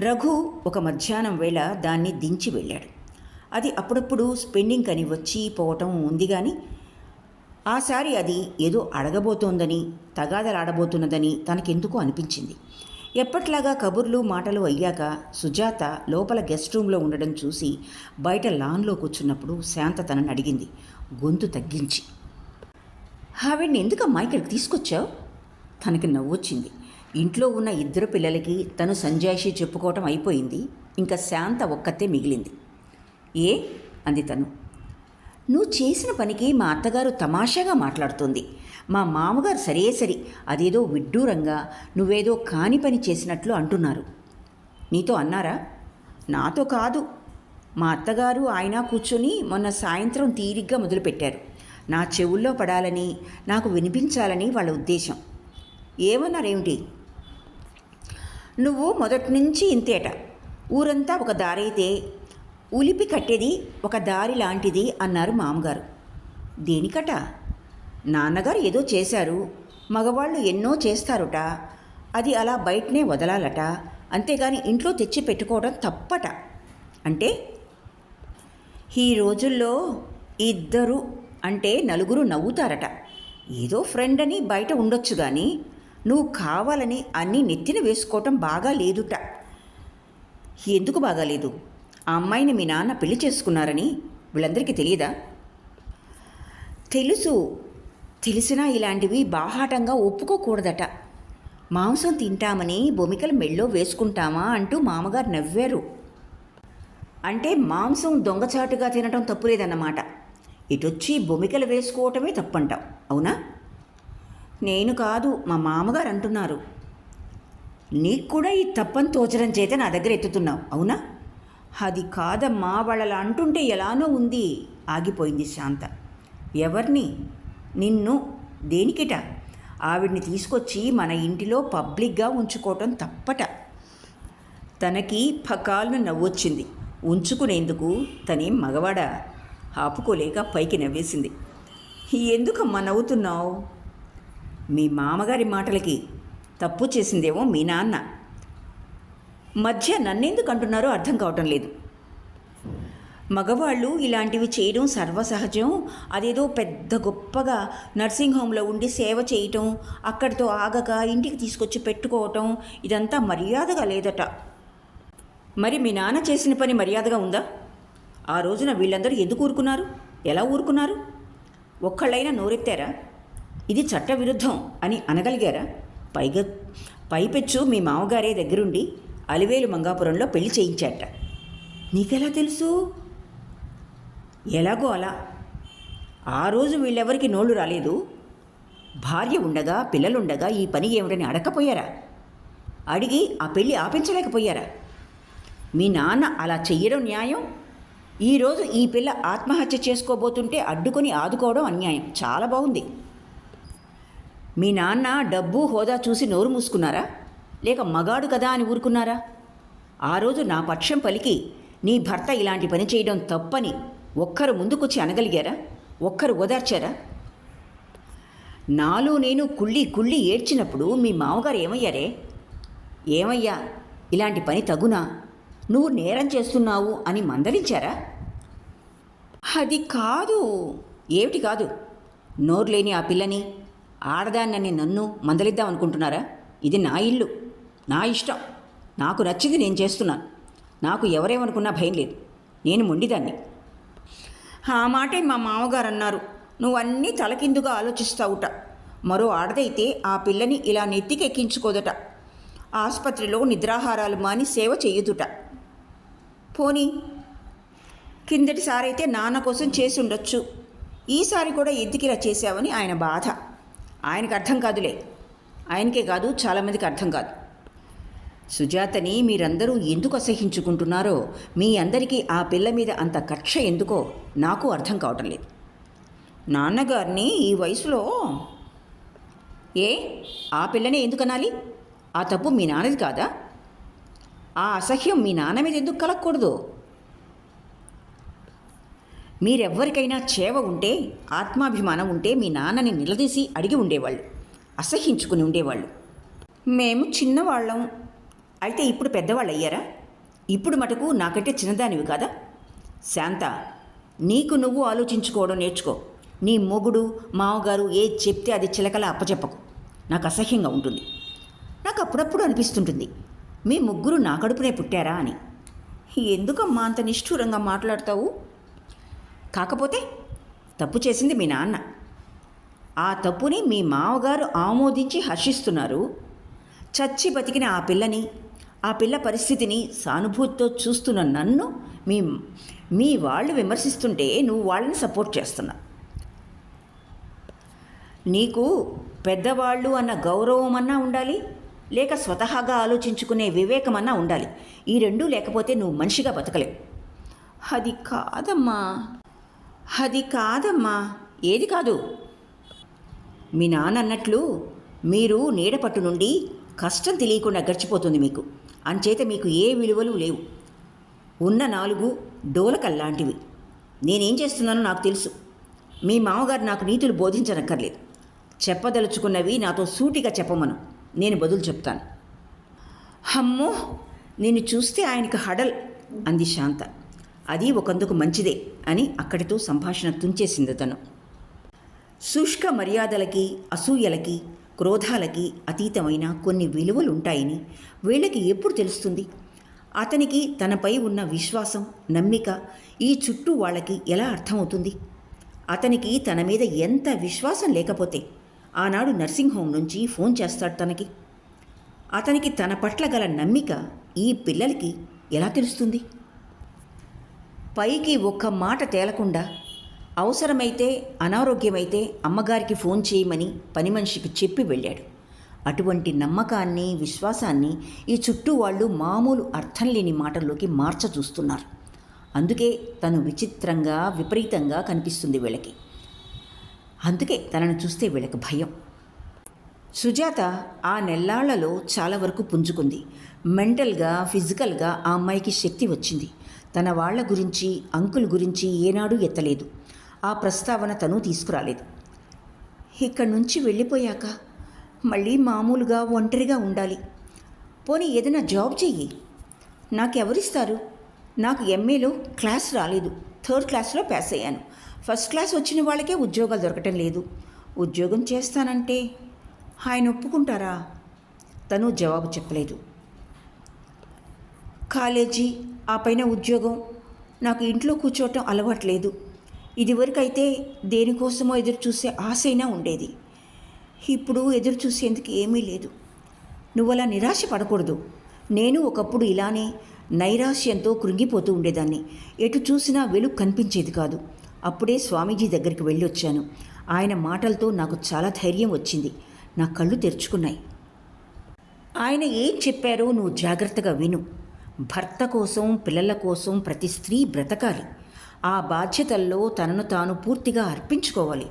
రఘు ఒక మధ్యాహ్నం వేళ దాన్ని దించి వెళ్ళాడు. అది అప్పుడప్పుడు స్పెండింగ్ అని వచ్చి పోవటం ఉంది. కానీ ఆసారి అది ఏదో అడగబోతోందని, తగాదలాడబోతున్నదని తనకెందుకో అనిపించింది. ఎప్పట్లాగా కబుర్లు, మాటలు అయ్యాక సుజాత లోపల గెస్ట్ రూమ్లో ఉండడం చూసి బయట లాన్లో కూర్చున్నప్పుడు శాంత తనని అడిగింది, గొంతు తగ్గించి. ఆవిడ్ని ఎందుకమ్మా ఇక్కడికి తీసుకొచ్చావు? తనకి నవ్వొచ్చింది. ఇంట్లో ఉన్న 2 పిల్లలకి తను సంజాయిషి చెప్పుకోవటం అయిపోయింది. ఇంకా శాంత ఒక్కతే మిగిలింది. ఏ అంది తను. నువ్వు చేసిన పనికి మా అత్తగారు తమాషాగా మాట్లాడుతోంది. మా మామగారు సరే అదేదో విడ్డూరంగా నువ్వేదో కాని పని చేసినట్లు అంటున్నారు. నీతో అన్నారా? నాతో కాదు. మా అత్తగారు ఆయన కూర్చొని మొన్న సాయంత్రం తీరిగ్గా మొదలుపెట్టారు. నా చెవుల్లో పడాలని, నాకు వినిపించాలని వాళ్ళ ఉద్దేశం. ఏమన్నారేమిటి? నువ్వు మొదటి నుంచి ఇంతేట. ఊరంతా ఒక దారైతే ఉలిపి కట్టేది ఒక దారి లాంటిది అన్నారు మామగారు. దేనికట? నాన్నగారు ఏదో చేశారు, మగవాళ్ళు ఎన్నో చేస్తారుట, అది అలా బయటనే వదలాలట, అంతేగాని ఇంట్లో తెచ్చి పెట్టుకోవడం తప్పట. అంటే ఈ రోజుల్లో 2 అంటే నలుగురు నవ్వుతారట. ఏదో ఫ్రెండ్ అని బయట ఉండొచ్చు కానీ నువ్వు కావాలని అన్నీ నెత్తిన వేసుకోవటం బాగా లేదుట. ఎందుకు బాగాలేదు? ఆ అమ్మాయిని మీ నాన్న పెళ్లి చేసుకున్నారని వీళ్ళందరికీ తెలియదా? తెలుసు. తెలిసినా ఇలాంటివి బాహాటంగా ఒప్పుకోకూడదట. మాంసం తింటామని బొమికలు మెళ్ళో వేసుకుంటామా అంటూ మామగారు నవ్వారు. అంటే మాంసం దొంగచాటుగా తినటం తప్పులేదన్నమాట. ఇటొచ్చి బొమికలు వేసుకోవటమే తప్పంటాం, అవునా? నేను కాదు, మా మామగారు అంటున్నారు. నీకు కూడా ఈ తప్పని తోచడం చేత నా దగ్గర ఎత్తుతున్నావు, అవునా? అది కాదమ్మా, వాళ్ళలా అంటుంటే ఎలానో ఉంది. ఆగిపోయింది శాంత. ఎవరిని? నిన్ను. దేనికిట? ఆవిడ్ని తీసుకొచ్చి మన ఇంటిలో పబ్లిక్గా ఉంచుకోవటం తప్పట. తనకి పకాలను నవ్వొచ్చింది. ఉంచుకునేందుకు తనేం మగవాడా? ఆపుకోలేక పైకి నవ్వేసింది. ఎందుకమ్మా నవ్వుతున్నావు? మీ మామగారి మాటలకి తప్పు చేసిందేమో మీ నాన్న. మధ్య నన్నెందుకు అంటున్నారో అర్థం కావటం లేదు. మగవాళ్ళు ఇలాంటివి చేయడం సర్వసహజం. అదేదో పెద్ద గొప్పగా నర్సింగ్ హోమ్లో ఉండి సేవ చేయటం, అక్కడితో ఆగక ఇంటికి తీసుకొచ్చి పెట్టుకోవటం, ఇదంతా మర్యాదగా లేదట. మరి మీ నాన్న చేసిన పని మర్యాదగా ఉందా? ఆ రోజున వీళ్ళందరూ ఎందుకు ఊరుకున్నారు? ఎలా ఊరుకున్నారు? ఒక్కళ్ళైనా నోరెత్తారా? ఇది చట్టవిరుద్ధం అని అనగలిగారా? పైపెచ్చు మీ మామగారే దగ్గరుండి అలివేలు మంగాపురంలో పెళ్లి చేయించాట. నీకెలా తెలుసు? ఎలాగో అలా. ఆ రోజు వీళ్ళెవరికి నోళ్ళు రాలేదు. భార్య ఉండగా పిల్లలుండగా ఈ పని ఏమిటని అడగకపోయారా? అడిగి ఆ పెళ్ళి ఆపించలేకపోయారా? మీ నాన్న అలా చెయ్యడం న్యాయం? ఈరోజు ఈ పిల్ల ఆత్మహత్య చేసుకోబోతుంటే అడ్డుకొని ఆదుకోవడం అన్యాయం. చాలా బాగుంది. మీ నాన్న డబ్బు హోదా చూసి నోరు మూసుకున్నారా? లేక మగాడు కదా అని ఊరుకున్నారా? ఆ రోజు నా పక్షం పలికి నీ భర్త ఇలాంటి పని చేయడం తప్పని ఒక్కరు ముందుకొచ్చి అనగలిగారా? ఒక్కరు ఓదార్చారా? నాలో నేను కుళ్ళి ఏడ్చినప్పుడు మీ మామగారు ఏమయ్యారే? ఏమయ్యా, ఇలాంటి పని తగునా? నువ్వు నేరం చేస్తున్నావు అని మందలించారా? అది కాదు. ఏమిటి కాదు? నోరు లేని ఆ పిల్లని, ఆడదాన్నని నన్ను మందలిద్దాం అనుకుంటున్నారా? ఇది నా ఇల్లు, నా ఇష్టం. నాకు నచ్చింది నేను చేస్తున్నాను. నాకు ఎవరేమనుకున్నా భయం లేదు. నేను మొండిదాన్ని. ఆ మాటే మా మామగారు అన్నారు. నువ్వన్నీ తలకిందుగా ఆలోచిస్తావుట. మరో ఆడదైతే ఆ పిల్లని ఇలా నెత్తికెక్కించుకోదట. ఆసుపత్రిలో నిద్రాహారాలు మాని సేవ చెయ్యదుట. పోనీ కిందటిసారైతే నాన్న కోసం చేసి ఉండొచ్చు. ఈసారి కూడా ఎద్దుకిలా చేశావని ఆయన బాధ. ఆయనకు అర్థం కాదులే. ఆయనకే కాదు, చాలామందికి అర్థం కాదు. సుజాతని మీరందరూ ఎందుకు అసహించుకుంటున్నారో, మీ అందరికీ ఆ పిల్ల మీద అంత కక్ష ఎందుకో నాకు అర్థం కావటం లేదు. నాన్నగారిని ఈ వయసులో ఆ పిల్లనే ఎందుకు అనాలి? ఆ తప్పు మీ నాన్నది కాదా? ఆ అసహ్యం మీ నాన్న మీద ఎందుకు కలగకూడదు? మీరెవ్వరికైనా చేవ ఉంటే, ఆత్మాభిమానం ఉంటే మీ నాన్నని నిలదీసి అడిగి ఉండేవాళ్ళు, అసహ్యించుకుని ఉండేవాళ్ళు. మేము చిన్నవాళ్ళం అయితే ఇప్పుడు పెద్దవాళ్ళు అయ్యారా? ఇప్పుడు మటుకు నాకంటే చిన్నదానివి కాదా? శాంత, నీకు నువ్వు ఆలోచించుకోవడం నేర్చుకో. నీ మొగుడు మామగారు ఏది చెప్తే అది చిలకలా అప్పచెప్పకు. నాకు అసహ్యంగా ఉంటుంది. నాకు అప్పుడప్పుడు అనిపిస్తుంటుంది, మీ ముగ్గురు నా కడుపునే పుట్టారా అని. ఎందుకమ్మా అంత నిష్ఠూరంగా మాట్లాడతావు? కాకపోతే తప్పు చేసింది మీ నాన్న. ఆ తప్పుని మీ మామగారు ఆమోదించి హర్షిస్తున్నారు. చచ్చి బతికిన ఆ పిల్లని, ఆ పిల్ల పరిస్థితిని సానుభూతితో చూస్తున్న నన్ను మీ వాళ్ళు విమర్శిస్తుంటే నువ్వు వాళ్ళని సపోర్ట్ చేస్తున్నా. నీకు పెద్దవాళ్ళు అన్న గౌరవం అన్నా ఉండాలి, లేక స్వతహాగా ఆలోచించుకునే వివేకమన్నా ఉండాలి. ఈ రెండూ లేకపోతే నువ్వు మనిషిగా బతకలేవు. అది కాదమ్మా. ఏది కాదు? మీ నాన్న అన్నట్లు మీరు నీడపట్టు నుండి కష్టం తెలియకుండా గడిచిపోతుంది మీకు. అంచేత మీకు ఏ విలువలు లేవు. ఉన్న 4 డోలకల్లాంటివి. నేనేం చేస్తున్నానో నాకు తెలుసు. మీ మామగారు నాకు నీతులు బోధించనక్కర్లేదు. చెప్పదలుచుకున్నవి నాతో సూటిగా చెప్పమను, నేను బదులు చెప్తాను. అమ్మో, నిన్ను చూస్తే ఆయనకు హడల్ అంది శాంత. అది ఒకందుకు మంచిదే అని అక్కడితో సంభాషణ తుంచేసింది తను. శుష్క మర్యాదలకి, అసూయలకి, క్రోధాలకి అతీతమైన కొన్ని విలువలుంటాయని వీళ్ళకి ఎప్పుడు తెలుస్తుంది? అతనికి తనపై ఉన్న విశ్వాసం, నమ్మిక ఈ చుట్టూ వాళ్ళకి ఎలా అర్థమవుతుంది? అతనికి తన మీద ఎంత విశ్వాసం లేకపోతే ఆనాడు నర్సింగ్ హోమ్ నుంచి ఫోన్ చేస్తాడు తనకి? అతనికి తన పట్ల గల నమ్మిక ఈ పిల్లలకి ఎలా తెలుస్తుంది? పైకి ఒక్క మాట తేలకుండా అవసరమైతే, అనారోగ్యమైతే అమ్మగారికి ఫోన్ చేయమని పని మనిషికి చెప్పి వెళ్ళాడు. అటువంటి నమ్మకాన్ని, విశ్వాసాన్ని ఈ చుట్టూ వాళ్ళు మామూలు అర్థం లేని మాటల్లోకి చూస్తున్నారు. అందుకే తను విచిత్రంగా, విపరీతంగా కనిపిస్తుంది వీళ్ళకి. అందుకే తనను చూస్తే వీళ్ళకి భయం. సుజాత ఆ నెల్లాళ్లలో చాలా వరకు పుంజుకుంది. మెంటల్గా, ఫిజికల్గా ఆ అమ్మాయికి శక్తి వచ్చింది. తన వాళ్ళ గురించి, అంకుల్ గురించి ఏనాడూ ఎత్తలేదు. ఆ ప్రస్తావన తను తీసుకురాలేదు. ఇక్కడి నుంచి వెళ్ళిపోయాక మళ్ళీ మామూలుగా ఒంటరిగా ఉండాలి. పోనీ ఏదైనా జాబ్ చెయ్యి. నాకెవరిస్తారు? నాకు ఎంఏలో క్లాస్ రాలేదు, 3rd క్లాస్లో పాస్ అయ్యాను. 1st క్లాస్ వచ్చిన వాళ్ళకే ఉద్యోగాలు దొరకటం లేదు. ఉద్యోగం చేస్తానంటే ఆయన ఒప్పుకుంటారా? తను జవాబు చెప్పలేదు. కాలేజీ, ఆ పైన ఉద్యోగం, నాకు ఇంట్లో కూర్చోవటం అలవాట్లేదు. ఇదివరకైతే దేనికోసమో ఎదురు చూసే ఆశైనా ఉండేది. ఇప్పుడు ఎదురు చూసేందుకు ఏమీ లేదు. నువ్వలా నిరాశ పడకూడదు. నేను ఒకప్పుడు ఇలానే నైరాశ్యంతో కృంగిపోతూ ఉండేదాన్ని. ఎటు చూసినా వెలుగు కనిపించేది కాదు. అప్పుడే స్వామీజీ దగ్గరికి వెళ్ళొచ్చాను. ఆయన మాటలతో నాకు చాలా ధైర్యం వచ్చింది. నా కళ్ళు తెరుచుకున్నాయి. ఆయన ఏం చెప్పారో నువ్వు జాగ్రత్తగా విను. భర్త కోసం, పిల్లల కోసం ప్రతి స్త్రీ బ్రతకాలి. ఆ బాధ్యతల్లో తనను తాను పూర్తిగా అర్పించుకోవాలి.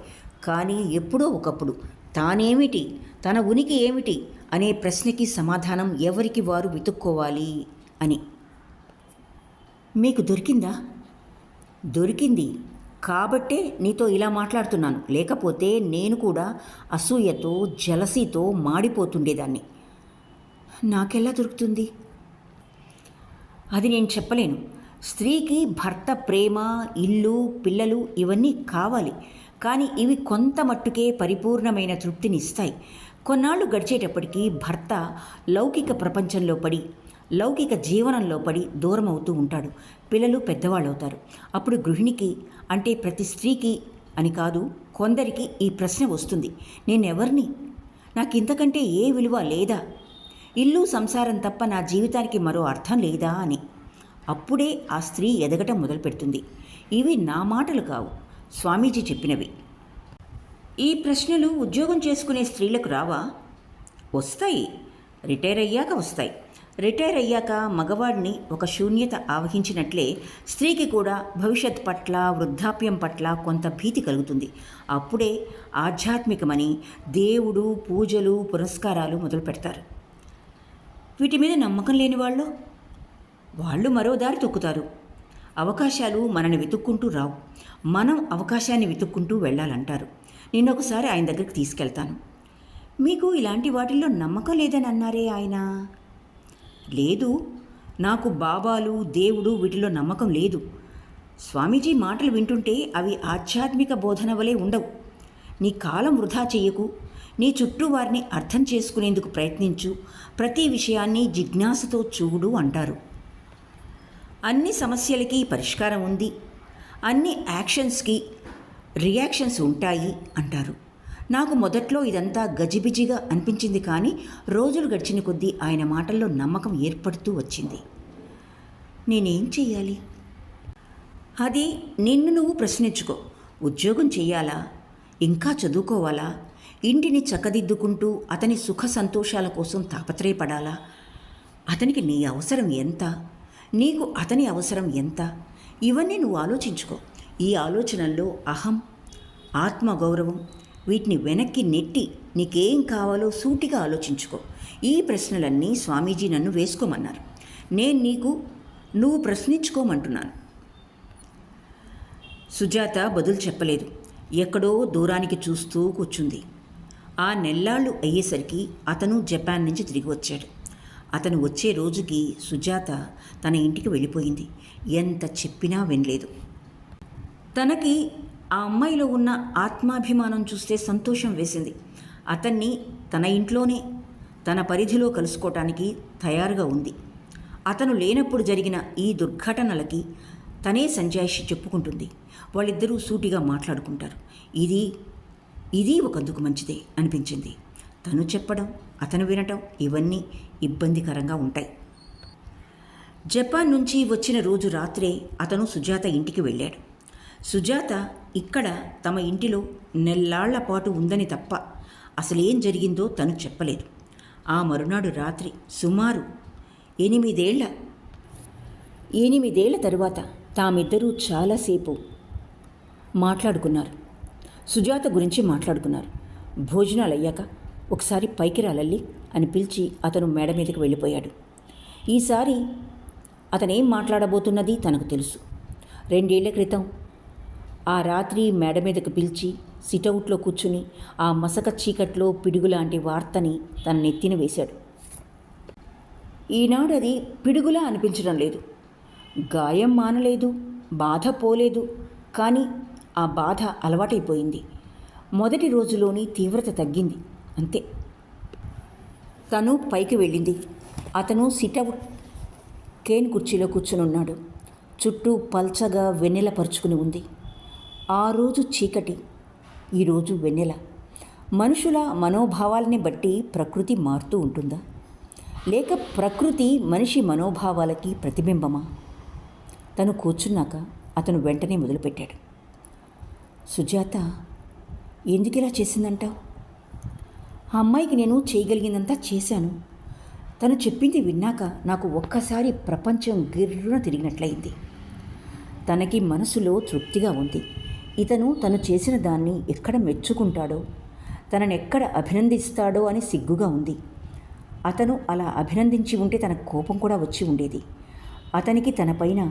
కానీ ఎప్పుడో ఒకప్పుడు తానేమిటి, తన ఉనికి ఏమిటి అనే ప్రశ్నకి సమాధానం ఎవరికి వారు వెతుక్కోవాలి అని. మీకు దొరికిందా? దొరికింది కాబట్టే నీతో ఇలా మాట్లాడుతున్నాను. లేకపోతే నేను కూడా అసూయతో, జలసీతో మాడిపోతుండేదాన్ని. నాకెలా దొరుకుతుంది? అది నేను చెప్పలేను. స్త్రీకి భర్త ప్రేమ, ఇల్లు, పిల్లలు ఇవన్నీ కావాలి. కానీ ఇవి కొంత మట్టుకే పరిపూర్ణమైన తృప్తినిస్తాయి. కొన్నాళ్ళు గడిచేటప్పటికీ భర్త లౌకిక ప్రపంచంలో పడి, లౌకిక జీవనంలో పడి దూరం అవుతూ ఉంటాడు. పిల్లలు పెద్దవాళ్ళు అవుతారు. అప్పుడు గృహిణికి, అంటే ప్రతి స్త్రీకి అని కాదు, కొందరికి ఈ ప్రశ్న వస్తుంది, నేనెవర్ని? నాకు ఇంతకంటే ఏ విలువ లేదా? ఇల్లు సంసారం తప్ప నా జీవితానికి మరో అర్థం లేదా అని. అప్పుడే ఆ స్త్రీ ఎదగటం మొదలుపెడుతుంది. ఇవి నా మాటలు కావు, స్వామీజీ చెప్పినవి. ఈ ప్రశ్నలు ఉద్యోగం చేసుకునే స్త్రీలకు రావా? వస్తాయి. రిటైర్ అయ్యాక వస్తాయి. రిటైర్ అయ్యాక మగవాడిని ఒక శూన్యత ఆవహించినట్లే స్త్రీకి కూడా భవిష్యత్ పట్ల, వృద్ధాప్యం పట్ల కొంత భీతి కలుగుతుంది. అప్పుడే ఆధ్యాత్మికమని దేవుడు, పూజలు, పురస్కారాలు మొదలు పెడతారు. వీటి మీద నమ్మకం లేని వాళ్ళు మరో దారి తొక్కుతారు. అవకాశాలు మనని వెతుక్కుంటూ రావు, మనం అవకాశాన్ని వెతుక్కుంటూ వెళ్ళాలంటారు. నిన్నొకసారి ఆయన దగ్గరికి తీసుకెళ్తాను. మీకు ఇలాంటి వాటిల్లో నమ్మకం లేదని అన్నారే ఆయన? లేదు, నాకు బాబాలు, దేవుడు వీటిలో నమ్మకం లేదు. స్వామీజీ మాటలు వింటుంటే అవి ఆధ్యాత్మిక బోధన వలె ఉండవు. నీ కాలం వృధా చెయ్యకు. నీ చుట్టూ వారిని అర్థం చేసుకునేందుకు ప్రయత్నించు. ప్రతి విషయాన్ని జిజ్ఞాసతో చూడు అంటారు. అన్ని సమస్యలకి పరిష్కారం ఉంది, అన్ని యాక్షన్స్కి రియాక్షన్స్ ఉంటాయి అంటారు. నాకు మొదట్లో ఇదంతా గజిబిజిగా అనిపించింది. కానీ రోజులు గడిచిన కొద్దీ ఆయన మాటల్లో నమ్మకం ఏర్పడుతూ వచ్చింది. నేనేం చెయ్యాలి? అది నిన్ను నువ్వు ప్రశ్నించుకో. ఉద్యోగం చెయ్యాలా? ఇంకా చదువుకోవాలా? ఇంటిని చక్కదిద్దుకుంటూ అతని సుఖ సంతోషాల కోసం తాపత్రయపడాలా? అతనికి నీ అవసరం ఎంత? నీకు అతని అవసరం ఎంత? ఇవన్నీ నువ్వు ఆలోచించుకో. ఈ ఆలోచనల్లో అహం, ఆత్మగౌరవం వీటిని వెనక్కి నెట్టి నీకేం కావాలో సూటిగా ఆలోచించుకో. ఈ ప్రశ్నలన్నీ స్వామీజీ నన్ను వేసుకోమన్నారు. నేను నీకు నువ్వు ప్రశ్నించుకోమంటున్నాను. సుజాత బదులు చెప్పలేదు. ఎక్కడో దూరానికి చూస్తూ కూర్చుంది. ఆ నెల్లాళ్ళు అయ్యేసరికి అతను జపాన్ నుంచి తిరిగి వచ్చాడు. అతను వచ్చే రోజుకి సుజాత తన ఇంటికి వెళ్ళిపోయింది. ఎంత చెప్పినా వినలేదు. తనకి ఆ అమ్మాయిలో ఉన్న ఆత్మాభిమానం చూస్తే సంతోషం వేసింది. అతన్ని తన ఇంట్లోనే తన పరిధిలో కలుసుకోవటానికి తయారుగా ఉంది. అతను లేనప్పుడు జరిగిన ఈ దుర్ఘటనలకి తనే సంజాయిషి చెప్పుకుంటుంది. వాళ్ళిద్దరూ సూటిగా మాట్లాడుకుంటారు. ఇది ఒకందుకు మంచిదే అనిపించింది. తను చెప్పడం, అతను వినటం ఇవన్నీ ఇబ్బందికరంగా ఉంటాయి. జపాన్ నుంచి వచ్చిన రోజు రాత్రే అతను సుజాత ఇంటికి వెళ్ళాడు. సుజాత ఇక్కడ తమ ఇంటిలో నెల్లాళ్ల పాటు ఉందని తప్ప అసలేం జరిగిందో తను చెప్పలేదు. ఆ మరునాడు రాత్రి సుమారు 8 తరువాత తామిద్దరూ చాలాసేపు మాట్లాడుకున్నారు. సుజాత గురించి మాట్లాడుకున్నారు. భోజనాలు అయ్యాక ఒకసారి పైకి రాలల్లి అని పిలిచి అతను మేడ మీదకి వెళ్ళిపోయాడు. ఈసారి అతనేం మాట్లాడబోతున్నది తనకు తెలుసు. 2 ఏళ్ల క్రితం ఆ రాత్రి మేడ మీదకు పిలిచి సిటౌట్లో కూర్చుని ఆ మసక చీకట్లో పిడుగులాంటి వార్తని తన నెత్తిన వేశాడు. ఈనాడు అది పిడుగులా అనిపించడం లేదు. గాయం మానలేదు, బాధ పోలేదు. కానీ ఆ బాధ అలవాటైపోయింది. మొదటి రోజులోని తీవ్రత తగ్గింది, అంతే. తను పైకి వెళ్ళింది. అతను సిటౌట్ కేన్ కుర్చీలో కూర్చునున్నాడు. చుట్టూ పల్చగా వెన్నెల పరుచుకుని ఉంది. ఆ రోజు చీకటి, ఈరోజు వెన్నెల. మనుషుల మనోభావాలని బట్టి ప్రకృతి మారుతూ ఉంటుందా, లేక ప్రకృతి మనిషి మనోభావాలకి ప్రతిబింబమా? తను కూర్చున్నాక అతను వెంటనే మొదలుపెట్టాడు. సుజాత ఎందుకు ఇలా చేసిందంటావు? ఆ అమ్మాయికి నేను చేయగలిగిందంతా చేశాను. తను చెప్పింది విన్నాక నాకు ఒక్కసారి ప్రపంచం గిర్రున తిరిగినట్లయింది. తనకి మనసులో తృప్తిగా ఉంది. ఇతను తను చేసిన దాన్ని ఎక్కడ మెచ్చుకుంటాడో, తనని ఎక్కడ అభినందిస్తాడో అని సిగ్గుగా ఉంది. అతను అలా అభినందించి ఉంటే తనకు కోపం కూడా వచ్చి ఉండేది. అతనికి తనపైన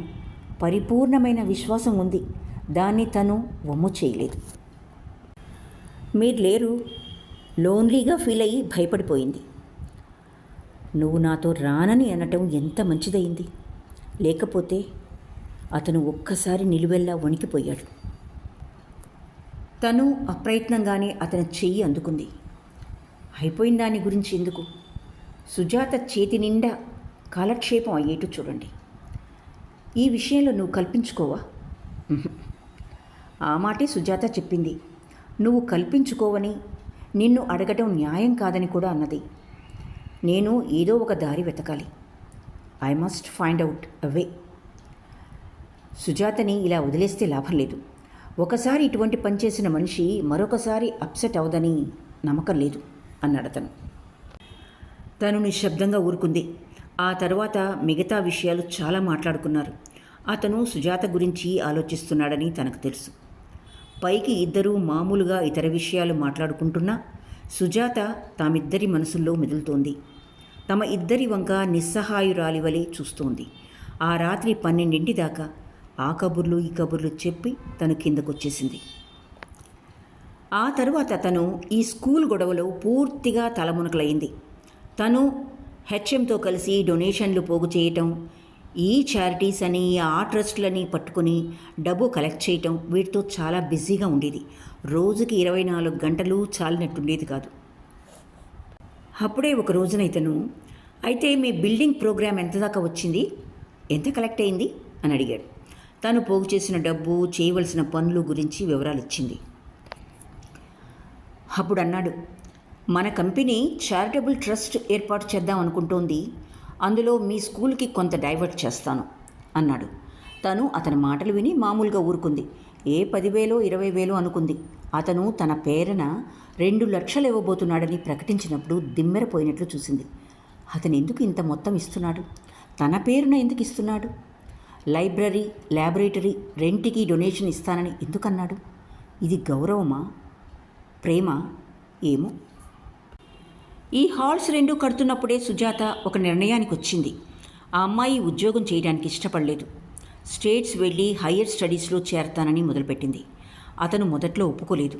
పరిపూర్ణమైన విశ్వాసం ఉంది. దాన్ని తను వమ్ము చేయలేదు. మీరు లేరు, లోన్లీగా ఫీల్ అయ్యి భయపడిపోయింది. నువ్వు నాతో రానని అనటం ఎంత మంచిదయింది. లేకపోతే అతను ఒక్కసారి నిలువెల్లా వణికిపోయాడు. తను అప్రయత్నంగానే అతని చెయ్యి అందుకుంది. అయిపోయిన దాని గురించి ఎందుకు? సుజాత చేతి నిండా కాలక్షేపం అయ్యేట్టు చూడండి. ఈ విషయంలో నువ్వు కల్పించుకోవా? ఆ మాటే సుజాత చెప్పింది. నువ్వు కల్పించుకోవని, నిన్ను అడగటం న్యాయం కాదని కూడా అన్నది. నేను ఏదో ఒక దారి వెతకాలి. I must find out a way. సుజాతని ఇలా వదిలేస్తే లాభం లేదు. ఒకసారి ఇటువంటి పని చేసిన మనిషి మరొకసారి అప్సెట్ అవదని నమ్మకం లేదు అన్నాడతను. తను నిశ్శబ్దంగా ఊరుకుంది. ఆ తర్వాత మిగతా విషయాలు చాలా మాట్లాడుకున్నారు. అతను సుజాత గురించి ఆలోచిస్తున్నాడని తనకు తెలుసు. పైకి ఇద్దరూ మామూలుగా ఇతర విషయాలు మాట్లాడుకుంటున్నా సుజాత తామిద్దరి మనసుల్లో మెదులుతోంది. తమ ఇద్దరి వంక నిస్సహాయురాలి వలె చూస్తోంది. ఆ రాత్రి 12 దాకా ఆ కబుర్లు ఈ కబుర్లు చెప్పి తను కిందకొచ్చేసింది. ఆ తరువాత తను ఈ స్కూల్ గొడవలో పూర్తిగా తలమునకలైంది. తను హెచ్ఎంతో కలిసి డొనేషన్లు పోగు చేయటం, ఈ చారిటీస్ అని ఆ ట్రస్టులని పట్టుకుని డబ్బు కలెక్ట్ చేయటం, వీటితో చాలా బిజీగా ఉండేది. రోజుకి 24 గంటలు చాలినట్టుండేది కాదు. అప్పుడే ఒక రోజున ఇతను, అయితే మీ బిల్డింగ్ ప్రోగ్రామ్ ఎంత దాకా వచ్చింది, ఎంత కలెక్ట్ అయింది అని అడిగాడు. తను పోగు చేసిన డబ్బు, చేయవలసిన పనులు గురించి వివరాలు ఇచ్చింది. అప్పుడు అన్నాడు, మన కంపెనీ చారిటబుల్ ట్రస్ట్ ఏర్పాటు చేద్దాం అనుకుంటోంది. అందులో మీ స్కూల్కి కొంత డైవర్ట్ చేస్తాను అన్నాడు. తను అతని మాటలు విని మామూలుగా ఊరుకుంది. ఏ 10,000 20,000 అనుకుంది. అతను తన పేరున 2 లక్షలు ఇవ్వబోతున్నాడని ప్రకటించినప్పుడు దిమ్మెరపోయినట్లు చూసింది. అతను ఎందుకు ఇంత మొత్తం ఇస్తున్నాడు? తన పేరున ఎందుకు ఇస్తున్నాడు? లైబ్రరీ, ల్యాబొరేటరీ రెంట్కి డొనేషన్ ఇస్తానని ఎందుకన్నాడు? ఇది గౌరవమా, ప్రేమ? ఏమో. ఈ హాల్స్ 2 కడుతున్నప్పుడే సుజాత ఒక నిర్ణయానికి వచ్చింది. ఆ అమ్మాయి ఉద్యోగం చేయడానికి ఇష్టపడలేదు. స్టేట్స్ వెళ్ళి హయ్యర్ స్టడీస్లో చేరతానని మొదలుపెట్టింది. అతను మొదట్లో ఒప్పుకోలేదు.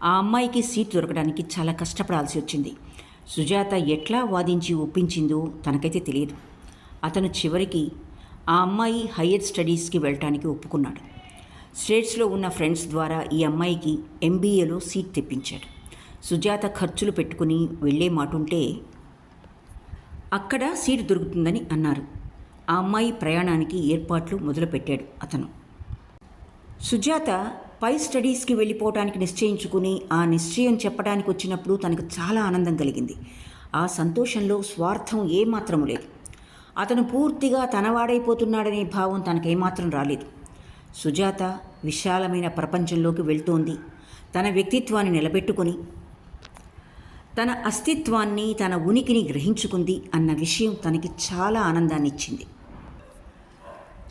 ఆ అమ్మాయికి సీట్ దొరకడానికి చాలా కష్టపడాల్సి వచ్చింది. సుజాత ఎట్లా వాదించి ఒప్పించిందో తనకైతే తెలియదు. అతను చివరికి ఆ అమ్మాయి హయ్యర్ స్టడీస్కి వెళ్ళటానికి ఒప్పుకున్నాడు. స్టేట్స్లో ఉన్న ఫ్రెండ్స్ ద్వారా ఈ అమ్మాయికి ఎంబీఏలో సీట్ తెప్పించాడు. సుజాత ఖర్చులు పెట్టుకుని వెళ్ళే మాటుంటే అక్కడ సీటు దొరుకుతుందని అన్నారు. ఆ అమ్మాయి ప్రయాణానికి ఏర్పాట్లు మొదలుపెట్టాడు అతను. సుజాత పై స్టడీస్కి వెళ్ళిపోవటానికి నిశ్చయించుకుని ఆ నిశ్చయం చెప్పడానికి వచ్చినప్పుడు తనకు చాలా ఆనందం కలిగింది. ఆ సంతోషంలో స్వార్థం ఏమాత్రము లేదు. అతను పూర్తిగా తనవాడైపోతున్నాడనే భావం తనకేమాత్రం రాలేదు. సుజాత విశాలమైన ప్రపంచంలోకి వెళ్తోంది. తన వ్యక్తిత్వాన్ని నిలబెట్టుకుని తన అస్తిత్వాన్ని, తన ఉనికిని గ్రహించుకుంది అన్న విషయం తనకి చాలా ఆనందాన్ని ఇచ్చింది.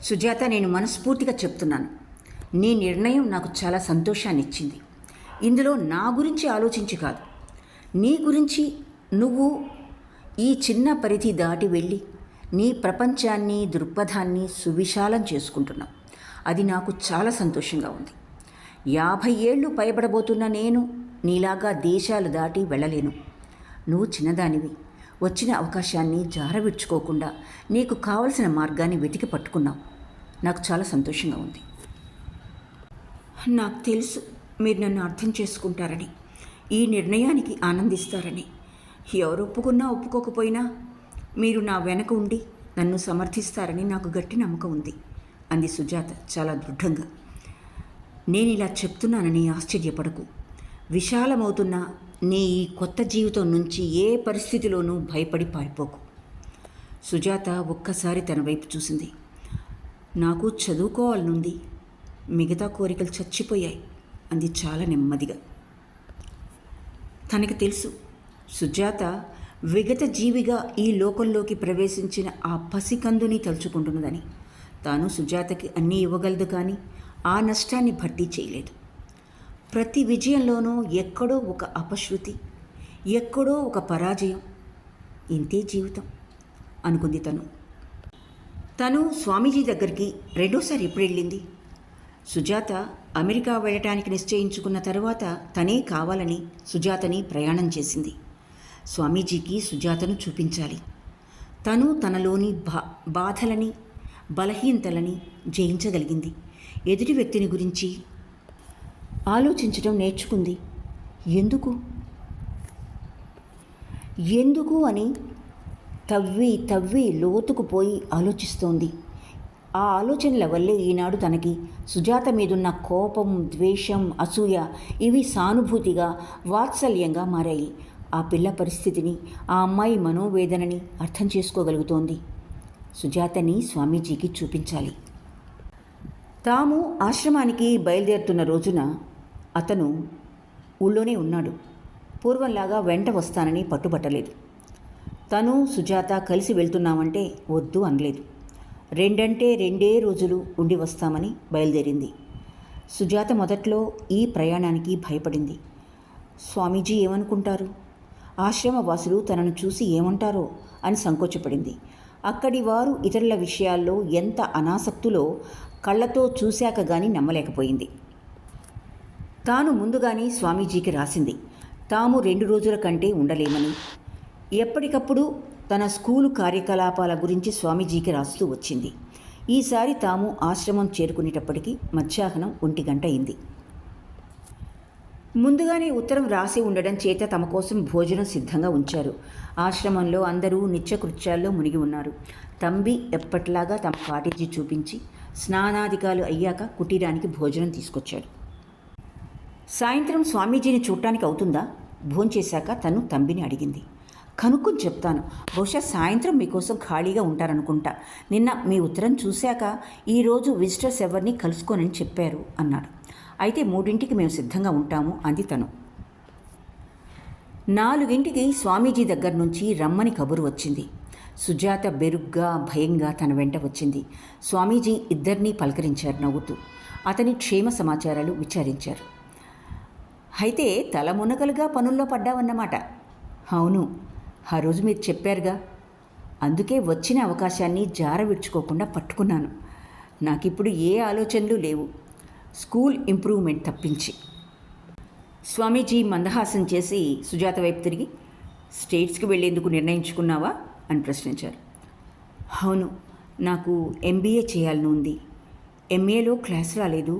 సుజాత, నేను మనస్ఫూర్తిగా చెప్తున్నాను, నీ నిర్ణయం నాకు చాలా సంతోషాన్ని ఇచ్చింది. ఇందులో నా గురించి ఆలోచించి కాదు, నీ గురించి. నువ్వు ఈ చిన్న పరిధి దాటి వెళ్ళి నీ ప్రపంచాన్ని, దృక్పథాన్ని సువిశాలం చేసుకుంటున్నావు. అది నాకు చాలా సంతోషంగా ఉంది. 50 ఏళ్ళు పైబడబోతున్న నేను నీలాగా దేశాలు దాటి వెళ్ళలేను. నువ్వు చిన్నదానివి. వచ్చిన అవకాశాన్ని జారవిడ్చుకోకుండా నీకు కావలసిన మార్గాన్ని వెతికి పట్టుకున్నావు. నాకు చాలా సంతోషంగా ఉంది. నాకు తెలుసు మీరు నన్ను అర్థం చేసుకుంటారని, ఈ నిర్ణయానికి ఆనందిస్తారని. ఎవరు ఒప్పుకున్నా ఒప్పుకోకపోయినా మీరు నా వెనక ఉండి నన్ను సమర్థిస్తారని నాకు గట్టి నమ్మకం ఉంది అంది సుజాత చాలా దృఢంగా. నేను ఇలా చెప్తున్నానని ఆశ్చర్యపడకు. విశాలమవుతున్న నీ ఈ కొత్త జీవితం నుంచి ఏ పరిస్థితిలోనూ భయపడి పారిపోకు. సుజాత ఒక్కసారి తన వైపు చూసింది. నాకు చదువుకోవాలనుంది, మిగతా కోరికలు చచ్చిపోయాయి అంది చాలా నెమ్మదిగా. తనకి తెలుసు సుజాత విగత జీవిగా ఈ లోకంలోకి ప్రవేశించిన ఆ పసికందుని తలుచుకుంటున్నదని. తాను సుజాతకి అన్నీ ఇవ్వగలదు, కానీ ఆ నష్టాన్ని భర్తీ చేయలేదు. ప్రతి విజయంలోనూ ఎక్కడో ఒక అపశృతి, ఎక్కడో ఒక పరాజయం. ఇంతే జీవితం అనుకుంది తను స్వామీజీ దగ్గరికి రెండోసారి ఎప్పుడు వెళ్ళింది? సుజాత అమెరికా వెళ్ళటానికి నిశ్చయించుకున్న తరువాత తనే కావాలని సుజాతని ప్రయాణం చేసింది. స్వామీజీకి సుజాతను చూపించాలి. తను తనలోని బాధలని, బలహీనతలని జయించగలిగింది. ఎదుటి వ్యక్తిని గురించి ఆలోచించడం నేర్చుకుంది. ఎందుకు అని తవ్వి లోతుకు పోయి ఆలోచిస్తోంది. ఆ ఆలోచనల వల్లే ఈనాడు తనకి సుజాత మీదున్న కోపం, ద్వేషం, అసూయ ఇవి సానుభూతిగా, వాత్సల్యంగా మారాయి. ఆ పిల్ల పరిస్థితిని, ఆ అమ్మాయి మనోవేదనని అర్థం చేసుకోగలుగుతోంది. సుజాతని స్వామీజీకి చూపించాలి. తాము ఆశ్రమానికి బయలుదేరుతున్న రోజున అతను ఊళ్ళోనే ఉన్నాడు. పూర్వంలాగా వెంట వస్తానని పట్టుబట్టలేదు. తను సుజాత కలిసి వెళ్తున్నామంటే వద్దు అనలేదు. 2 రోజులు ఉండి వస్తామని బయలుదేరింది. సుజాత మొదట్లో ఈ ప్రయాణానికి భయపడింది. స్వామీజీ ఏమనుకుంటారు, ఆశ్రమవాసులు తనను చూసి ఏమంటారో అని సంకోచపడింది. అక్కడి వారు ఇతరుల విషయాల్లో ఎంత అనాసక్తులో కళ్ళతో చూశాక గాని నమ్మలేకపోయింది. తాను ముందుగానే స్వామీజీకి రాసింది. తాము 2 రోజుల కంటే ఉండలేమని. ఎప్పటికప్పుడు తన స్కూలు కార్యకలాపాల గురించి స్వామీజీకి రాస్తూ వచ్చింది. ఈసారి తాము ఆశ్రమం చేరుకునేటప్పటికీ మధ్యాహ్నం 1 గంట అయింది. ముందుగానే ఉత్తరం రాసి ఉండడం చేత తమ కోసం భోజనం సిద్ధంగా ఉంచారు. ఆశ్రమంలో అందరూ నిత్యకృత్యాల్లో మునిగి ఉన్నారు. తంబి ఎప్పట్లాగా తమ కాటేజీ చూపించి స్నానాధికాలు అయ్యాక కుటీరానికి భోజనం తీసుకొచ్చాడు. సాయంత్రం స్వామీజీని చూడటానికి అవుతుందా? భోంచేశాక తను తంబిని అడిగింది. కనుక్కొని చెప్తాను. బహుశా సాయంత్రం మీకోసం ఖాళీగా ఉంటారనుకుంటా. నిన్న మీ ఉత్తరం చూశాక ఈరోజు విజిటర్స్ ఎవరిని కలుసుకోనని చెప్పారు అన్నాడు. అయితే 3ంటికి మేము సిద్ధంగా ఉంటాము అంది తను. 4ంటికి స్వామీజీ దగ్గర నుంచి రమ్మని కబురు వచ్చింది. సుజాత బెరుగ్గా, భయంగా తన వెంట వచ్చింది. స్వామీజీ ఇద్దరినీ పలకరించారు నవ్వుతూ. అతని క్షేమ సమాచారాలు విచారించారు. అయితే తలమునకలుగా పనుల్లో పడ్డావన్నమాట. అవును, ఆ రోజు మీరు చెప్పారుగా, అందుకే వచ్చిన అవకాశాన్ని జారవిడ్చుకోకుండా పట్టుకున్నాను. నాకిప్పుడు ఏ ఆలోచనలు లేవు, స్కూల్ ఇంప్రూవ్మెంట్ తప్పించి. స్వామీజీ మందహాసం చేసి సుజాత వైపు తిరిగి, స్టేట్స్కి వెళ్ళేందుకు నిర్ణయించుకున్నావా అని ప్రశ్నించారు. అవును, నాకు ఎంబీఏ చేయాలని ఉంది. ఎంఏలో క్లాస్ రాలేదు,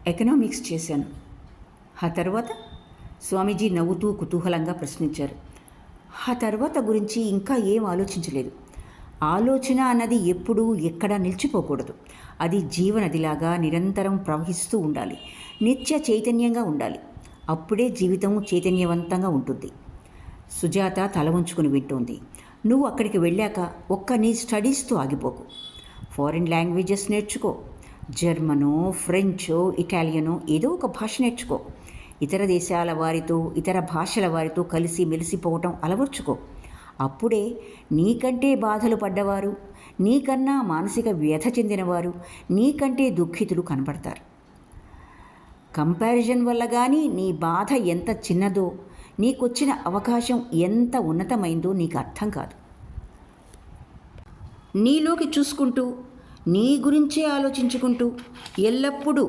ఎకనామిక్స్ చేశాను. ఆ తర్వాత స్వామీజీ నవ్వుతూ కుతూహలంగా ప్రశ్నించారు. ఆ తర్వాత గురించి ఇంకా ఏం ఆలోచించలేదు. ఆలోచన అన్నది ఎప్పుడూ ఎక్కడా నిలిచిపోకూడదు. అది జీవనదిలాగా నిరంతరం ప్రవహిస్తూ ఉండాలి. నిత్య చైతన్యంగా ఉండాలి. అప్పుడే జీవితం చైతన్యవంతంగా ఉంటుంది. సుజాత తల ఉంచుకుని వింటోంది. నువ్వు అక్కడికి వెళ్ళాక ఒక్క నీ స్టడీస్తో ఆగిపోకు. ఫారిన్ లాంగ్వేజెస్ నేర్చుకో. జర్మనో, ఫ్రెంచో, ఇటాలియనో ఏదో ఒక భాష నేర్చుకో. ఇతర దేశాల వారితో, ఇతర భాషల వారితో కలిసి మెలిసిపోవటం అలవర్చుకో. అప్పుడే నీకంటే బాధలు పడ్డవారు, నీకన్నా మానసిక వ్యధ చెందినవారు, నీకంటే దుఃఖితులు కనపడతారు. కంపారిజన్ వల్ల కానీ నీ బాధ ఎంత చిన్నదో, నీకొచ్చిన అవకాశం ఎంత ఉన్నతమైందో నీకు అర్థం కాదు. నీలోకి చూసుకుంటూ, నీ గురించే ఆలోచించుకుంటూ ఎల్లప్పుడూ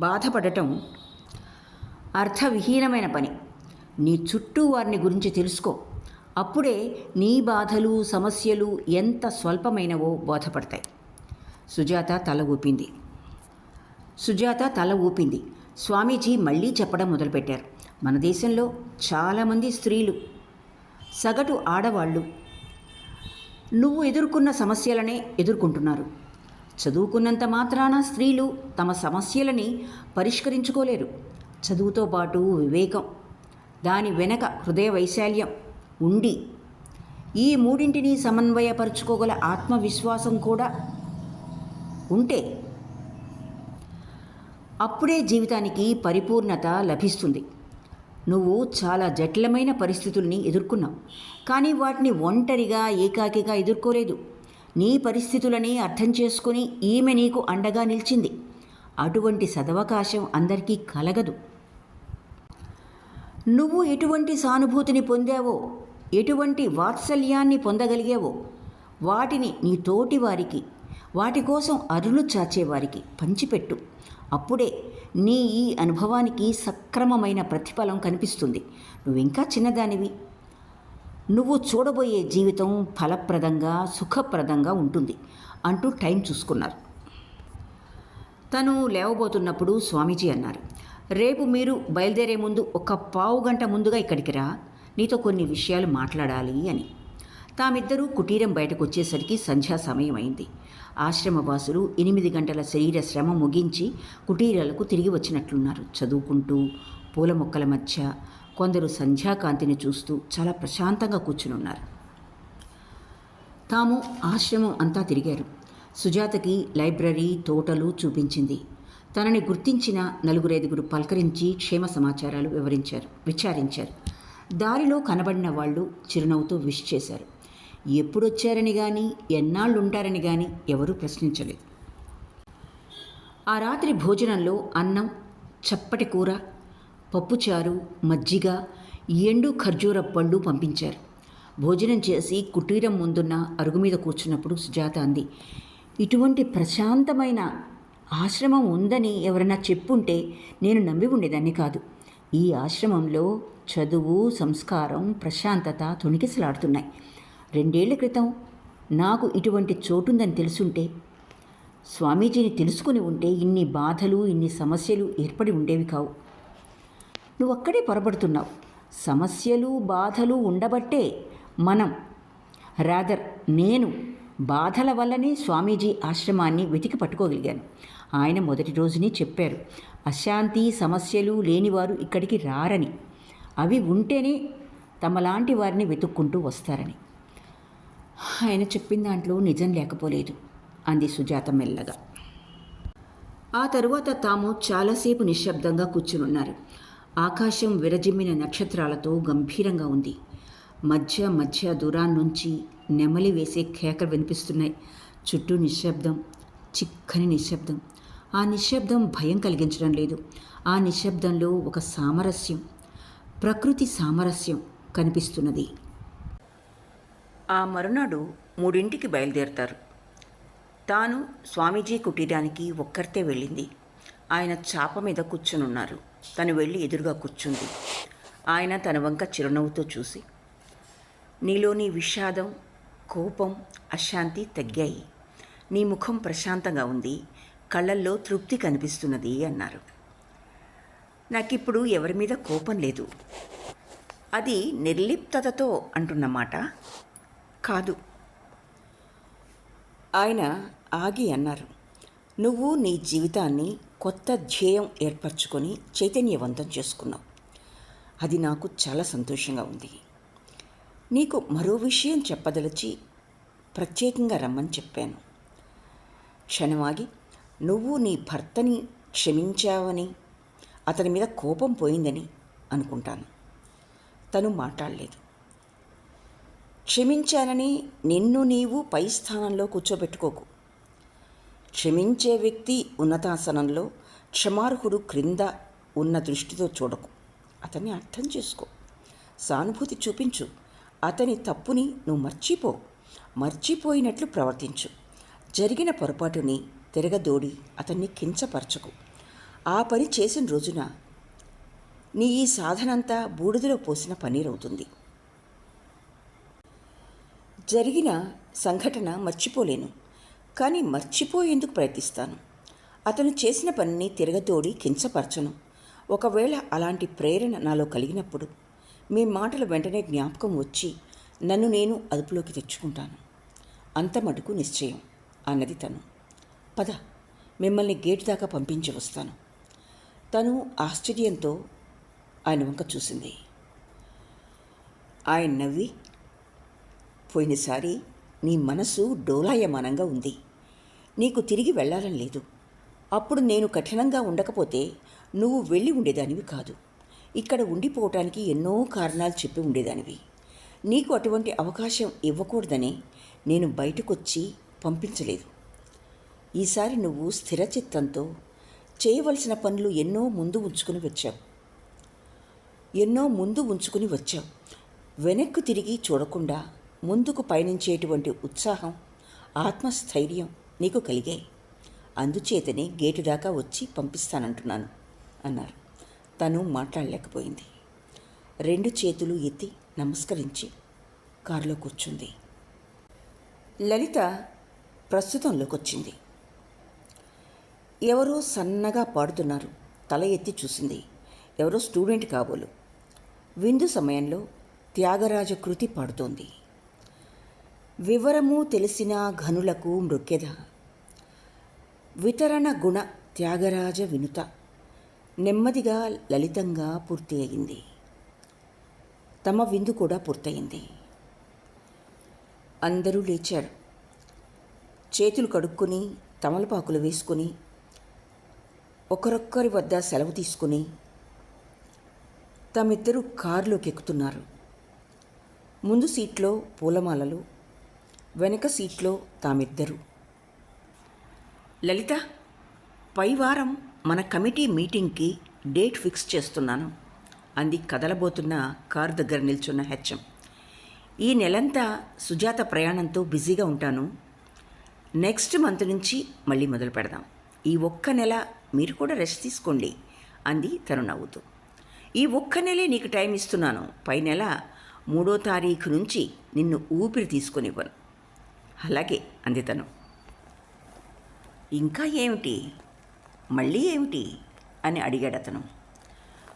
బాధపడటం అర్థవిహీనమైన పని. నీ చుట్టూ వారిని గురించి తెలుసుకో. అప్పుడే నీ బాధలు, సమస్యలు ఎంత స్వల్పమైనవో బోధపడతాయి. సుజాత తల ఊపింది. స్వామీజీ మళ్ళీ చెప్పడం మొదలుపెట్టారు. మన దేశంలో చాలామంది స్త్రీలు, సగటు ఆడవాళ్ళు నువ్వు ఎదుర్కొన్న సమస్యలనే ఎదుర్కొంటున్నారు. చదువుకున్నంత మాత్రాన స్త్రీలు తమ సమస్యలని పరిష్కరించుకోలేరు. చదువుతో పాటు వివేకం, దాని వెనక హృదయ వైశాల్యం ఉండి, ఈ మూడింటిని సమన్వయపరుచుకోగల ఆత్మవిశ్వాసం కూడా ఉంటే అప్పుడే జీవితానికి పరిపూర్ణత లభిస్తుంది. నువ్వు చాలా జటిలమైన పరిస్థితుల్ని ఎదుర్కొన్నావు, కానీ వాటిని ఒంటరిగా, ఏకాకిగా ఎదుర్కోలేదు. నీ పరిస్థితులని అర్థం చేసుకుని ఈమె నీకు అండగా నిలిచింది. అటువంటి సదవకాశం అందరికీ కలగదు. నువ్వు ఎటువంటి సానుభూతిని పొందావో, ఎటువంటి వాత్సల్యాన్ని పొందగలిగావో వాటిని నీ తోటి వారికి, వాటి కోసం అరులు చాచేవారికి పంచిపెట్టు. అప్పుడే నీ ఈ అనుభవానికి సక్రమమైన ప్రతిఫలం కనిపిస్తుంది. నువ్వింకా చిన్నదానివి. నువ్వు చూడబోయే జీవితం ఫలప్రదంగా, సుఖప్రదంగా ఉంటుంది అంటూ టైం చూసుకున్నారు. తను లేవబోతున్నప్పుడు స్వామీజీ అన్నారు, రేపు మీరు బయలుదేరే ముందు ఒక పావు గంట ముందుగా ఇక్కడికి రా, నీతో కొన్ని విషయాలు మాట్లాడాలి అని. తామిద్దరూ కుటీరం బయటకు వచ్చేసరికి సంధ్యా సమయం అయింది. ఆశ్రమవాసులు 8 గంటల శరీర శ్రమ ముగించి కుటీరాలకు తిరిగి వచ్చినట్లున్నారు. చదువుకుంటూ, పూల మొక్కల మధ్య కొందరు సంధ్యాకాంతిని చూస్తూ చాలా ప్రశాంతంగా కూర్చునున్నారు. తాము ఆశ్రమం అంతా తిరిగారు. సుజాతకి లైబ్రరీ, తోటలు చూపించింది. తనని గుర్తించిన 4-5 పలకరించి క్షేమ సమాచారాలు విచారించారు. దారిలో కనబడిన వాళ్ళు చిరునవ్వుతో విష్ చేశారు. ఎప్పుడొచ్చారని కానీ, ఎన్నాళ్ళు ఉంటారని కానీ ఎవరూ ప్రశ్నించలేదు. ఆ రాత్రి భోజనంలో అన్నం, చప్పటి కూర, పప్పుచారు, మజ్జిగ, ఎండు ఖర్జూర పళ్ళు పంపించారు. భోజనం చేసి కుటీరం ముందున్న అరుగు మీద కూర్చున్నప్పుడు సుజాత అంది, ఇటువంటి ప్రశాంతమైన ఆశ్రమం ఉందని ఎవరన్నా చెప్పుంటే నేను నమ్మి ఉండేదాన్ని కాదు. ఈ ఆశ్రమంలో చదువు, సంస్కారం, ప్రశాంతత తొణికిసలాడుతున్నాయి. 2 ఏళ్ల క్రితం నాకు ఇటువంటి చోటుందని తెలుసుంటే, స్వామీజీని తెలుసుకుని ఉంటే ఇన్ని బాధలు, ఇన్ని సమస్యలు ఏర్పడి ఉండేవి కావు. నువ్వు అక్కడే పొరపడుతున్నావు. సమస్యలు, బాధలు ఉండబట్టే నేను బాధల వల్లనే స్వామీజీ ఆశ్రమాన్ని వెతికి పట్టుకోగలిగాను. ఆయన మొదటి రోజుని చెప్పారు, అశాంతి, సమస్యలు లేనివారు ఇక్కడికి రారని, అవి ఉంటేనే తమలాంటి వారిని వెతుక్కుంటూ వస్తారని. ఆయన చెప్పిన దాంట్లో నిజం లేకపోలేదు అంది సుజాత మెల్లగా. ఆ తరువాత తాము చాలాసేపు నిశ్శబ్దంగా కూర్చునున్నారు. ఆకాశం విరజిమ్మిన నక్షత్రాలతో గంభీరంగా ఉంది. మధ్య మధ్య దూరాన్నుంచి నెమలి వేసే కేకలు వినిపిస్తున్నాయి. చుట్టూ నిశ్శబ్దం, చిక్కని నిశ్శబ్దం. ఆ నిశ్శబ్దం భయం కలిగించడం లేదు. ఆ నిశ్శబ్దంలో ఒక సామరస్యం, ప్రకృతి సామరస్యం కనిపిస్తున్నది. ఆ మరునాడు 3 బయలుదేరతారు. తాను స్వామీజీ కుటీరానికి ఒక్కరితే వెళ్ళింది. ఆయన చాప మీద కూర్చునున్నారు. తను వెళ్ళి ఎదురుగా కూర్చుంది. ఆయన తన వంక చిరునవ్వుతో చూసి, నీలోని విషాదం, కోపం, అశాంతి తగ్గాయి. నీ ముఖం ప్రశాంతంగా ఉంది, కళ్ళల్లో తృప్తి కనిపిస్తున్నది అన్నారు. నాకిప్పుడు ఎవరి మీద కోపం లేదు. అది నిర్లిప్తతతో అంటున్నమాట కాదు. ఆయన ఆగి అన్నారు, నువ్వు నీ జీవితాన్ని కొత్త ధ్యేయం ఏర్పరచుకొని చైతన్యవంతం చేసుకున్నావు. అది నాకు చాలా సంతోషంగా ఉంది. నీకు మరో విషయం చెప్పదలిచి ప్రత్యేకంగా రమ్మని చెప్పాను. క్షణమాగి, నువ్వు నీ భర్తని క్షమించావని, అతని మీద కోపం పోయిందని అనుకుంటాను. తను మాట్లాడలేదు. క్షమించానని నిన్ను నీవు పై స్థానంలో కూర్చోబెట్టుకోకు. క్షమించే వ్యక్తి ఉన్నతాసనంలో, క్షమార్హుడు క్రింద ఉన్న దృష్టితో చూడకు. అతన్ని అర్థం చేసుకో, సానుభూతి చూపించు. అతని తప్పుని నువ్వు మర్చిపోయినట్లు ప్రవర్తించు. జరిగిన పొరపాటుని తిరగదోడి అతన్ని కించపరచకు. ఆ పని చేసిన రోజున నీ ఈ సాధనంతా బూడిదలో పోసిన పన్నీరవుతుంది. జరిగిన సంఘటన మర్చిపోలేను, కానీ మర్చిపోయేందుకు ప్రయత్నిస్తాను. అతను చేసిన పనిని తిరగతోడి కించపరచను. ఒకవేళ అలాంటి ప్రేరణ నాలో కలిగినప్పుడు మీ మాటలు వెంటనే జ్ఞాపకం వచ్చి నన్ను నేను అదుపులోకి తెచ్చుకుంటాను. అంత మటుకు నిశ్చయం అన్నది తను. పద, మిమ్మల్ని గేటు దాకా పంపించి వస్తాను. తను ఆశ్చర్యంతో ఆయన వంక చూసింది. ఆయన నవ్వి, పోయినసారి నీ మనసు డోలాయమానంగా ఉంది. నీకు తిరిగి వెళ్ళాలని లేదు. అప్పుడు నేను కఠినంగా ఉండకపోతే నువ్వు వెళ్ళి ఉండేదానివి కాదు. ఇక్కడ ఉండిపోవటానికి ఎన్నో కారణాలు చెప్పి ఉండేదానివి. నీకు అటువంటి అవకాశం ఇవ్వకూడదని నేను బయటకొచ్చి పంపించలేదు. ఈసారి నువ్వు స్థిరచిత్తంతో చేయవలసిన పనులు ఎన్నో ముందు ఉంచుకుని వచ్చావు. వెనక్కు తిరిగి చూడకుండా ముందుకు పయనించేటువంటి ఉత్సాహం, ఆత్మస్థైర్యం నీకు కలిగాయి. అందుచేతనే గేటు దాకా వచ్చి పంపిస్తానంటున్నాను అన్నారు. తను మాట్లాడలేకపోయింది. 2 చేతులు ఎత్తి నమస్కరించి కారులో కూర్చుంది. లలిత ప్రస్తుతంలోకి వచ్చింది. ఎవరో సన్నగా పాడుతున్నారు. తల ఎత్తి చూసింది. ఎవరో స్టూడెంట్ కాబోలు. విందు సమయంలో త్యాగరాజ కృతి పాడుతోంది. వివరము తెలిసిన ఘనులకు మృక్కెద, వితరణ గుణ త్యాగరాజ వినుత. నెమ్మదిగా లలితంగా పూర్తి అయింది. తమ విందు కూడా పూర్తయింది. అందరూ లేచారు. చేతులు కడుక్కొని తమలపాకులు వేసుకొని ఒకరొక్కరి వద్ద సెలవు తీసుకుని తమిద్దరూ కారులోకి ఎక్కుతున్నారు. ముందు సీట్లో పూలమాలలు, వెనక సీట్లో తామిద్దరు. లలిత, పై వారం మన కమిటీ మీటింగ్కి డేట్ ఫిక్స్ చేస్తున్నాను అంది కదలబోతున్న కారు దగ్గర నిల్చున్న హెచ్ఎం. ఈ నెలంతా సుజాత ప్రయాణంతో బిజీగా ఉంటాను. నెక్స్ట్ మంత్ నుంచి మళ్ళీ మొదలు పెడదాం. ఈ ఒక్క నెల మీరు కూడా రెస్ట్ తీసుకోండి అంది తను నవ్వుతూ. ఈ ఒక్క నెలే నీకు టైం ఇస్తున్నాను. పై నెల 3వ తారీఖు నుంచి నిన్ను ఊపిరి తీసుకొనివ్వను. అలాగే అంది తను. ఇంకా ఏమిటి, మళ్ళీ ఏమిటి అని అడిగాడు అతను.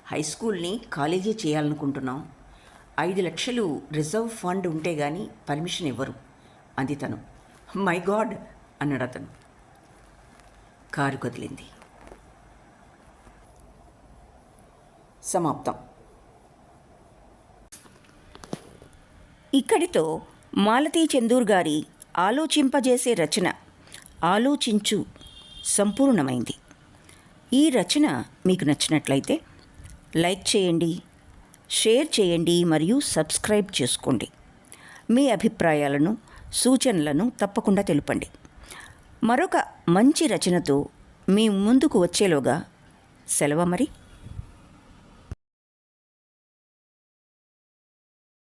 హై స్కూల్ని కాలేజీ చేయాలనుకుంటున్నాం. 5 లక్షలు రిజర్వ్ ఫండ్ ఉంటే గానీ పర్మిషన్ ఇవ్వరు అంది తను. మై గాడ్ అన్నాడు అతను. కారు కదిలింది. సమాప్తం. ఇక్కడితో మాలతీ చందూర్ గారి ఆలోచింపజేసే రచన ఆలోచించు సంపూర్ణమైంది. ఈ రచన మీకు నచ్చినట్లయితే లైక్ చేయండి, షేర్ చేయండి మరియు సబ్స్క్రైబ్ చేసుకోండి. మీ అభిప్రాయాలను, సూచనలను తప్పకుండా తెలుపండి. మరొక మంచి రచనతో మీ ముందుకు వచ్చేలోగా సెలవు మరి.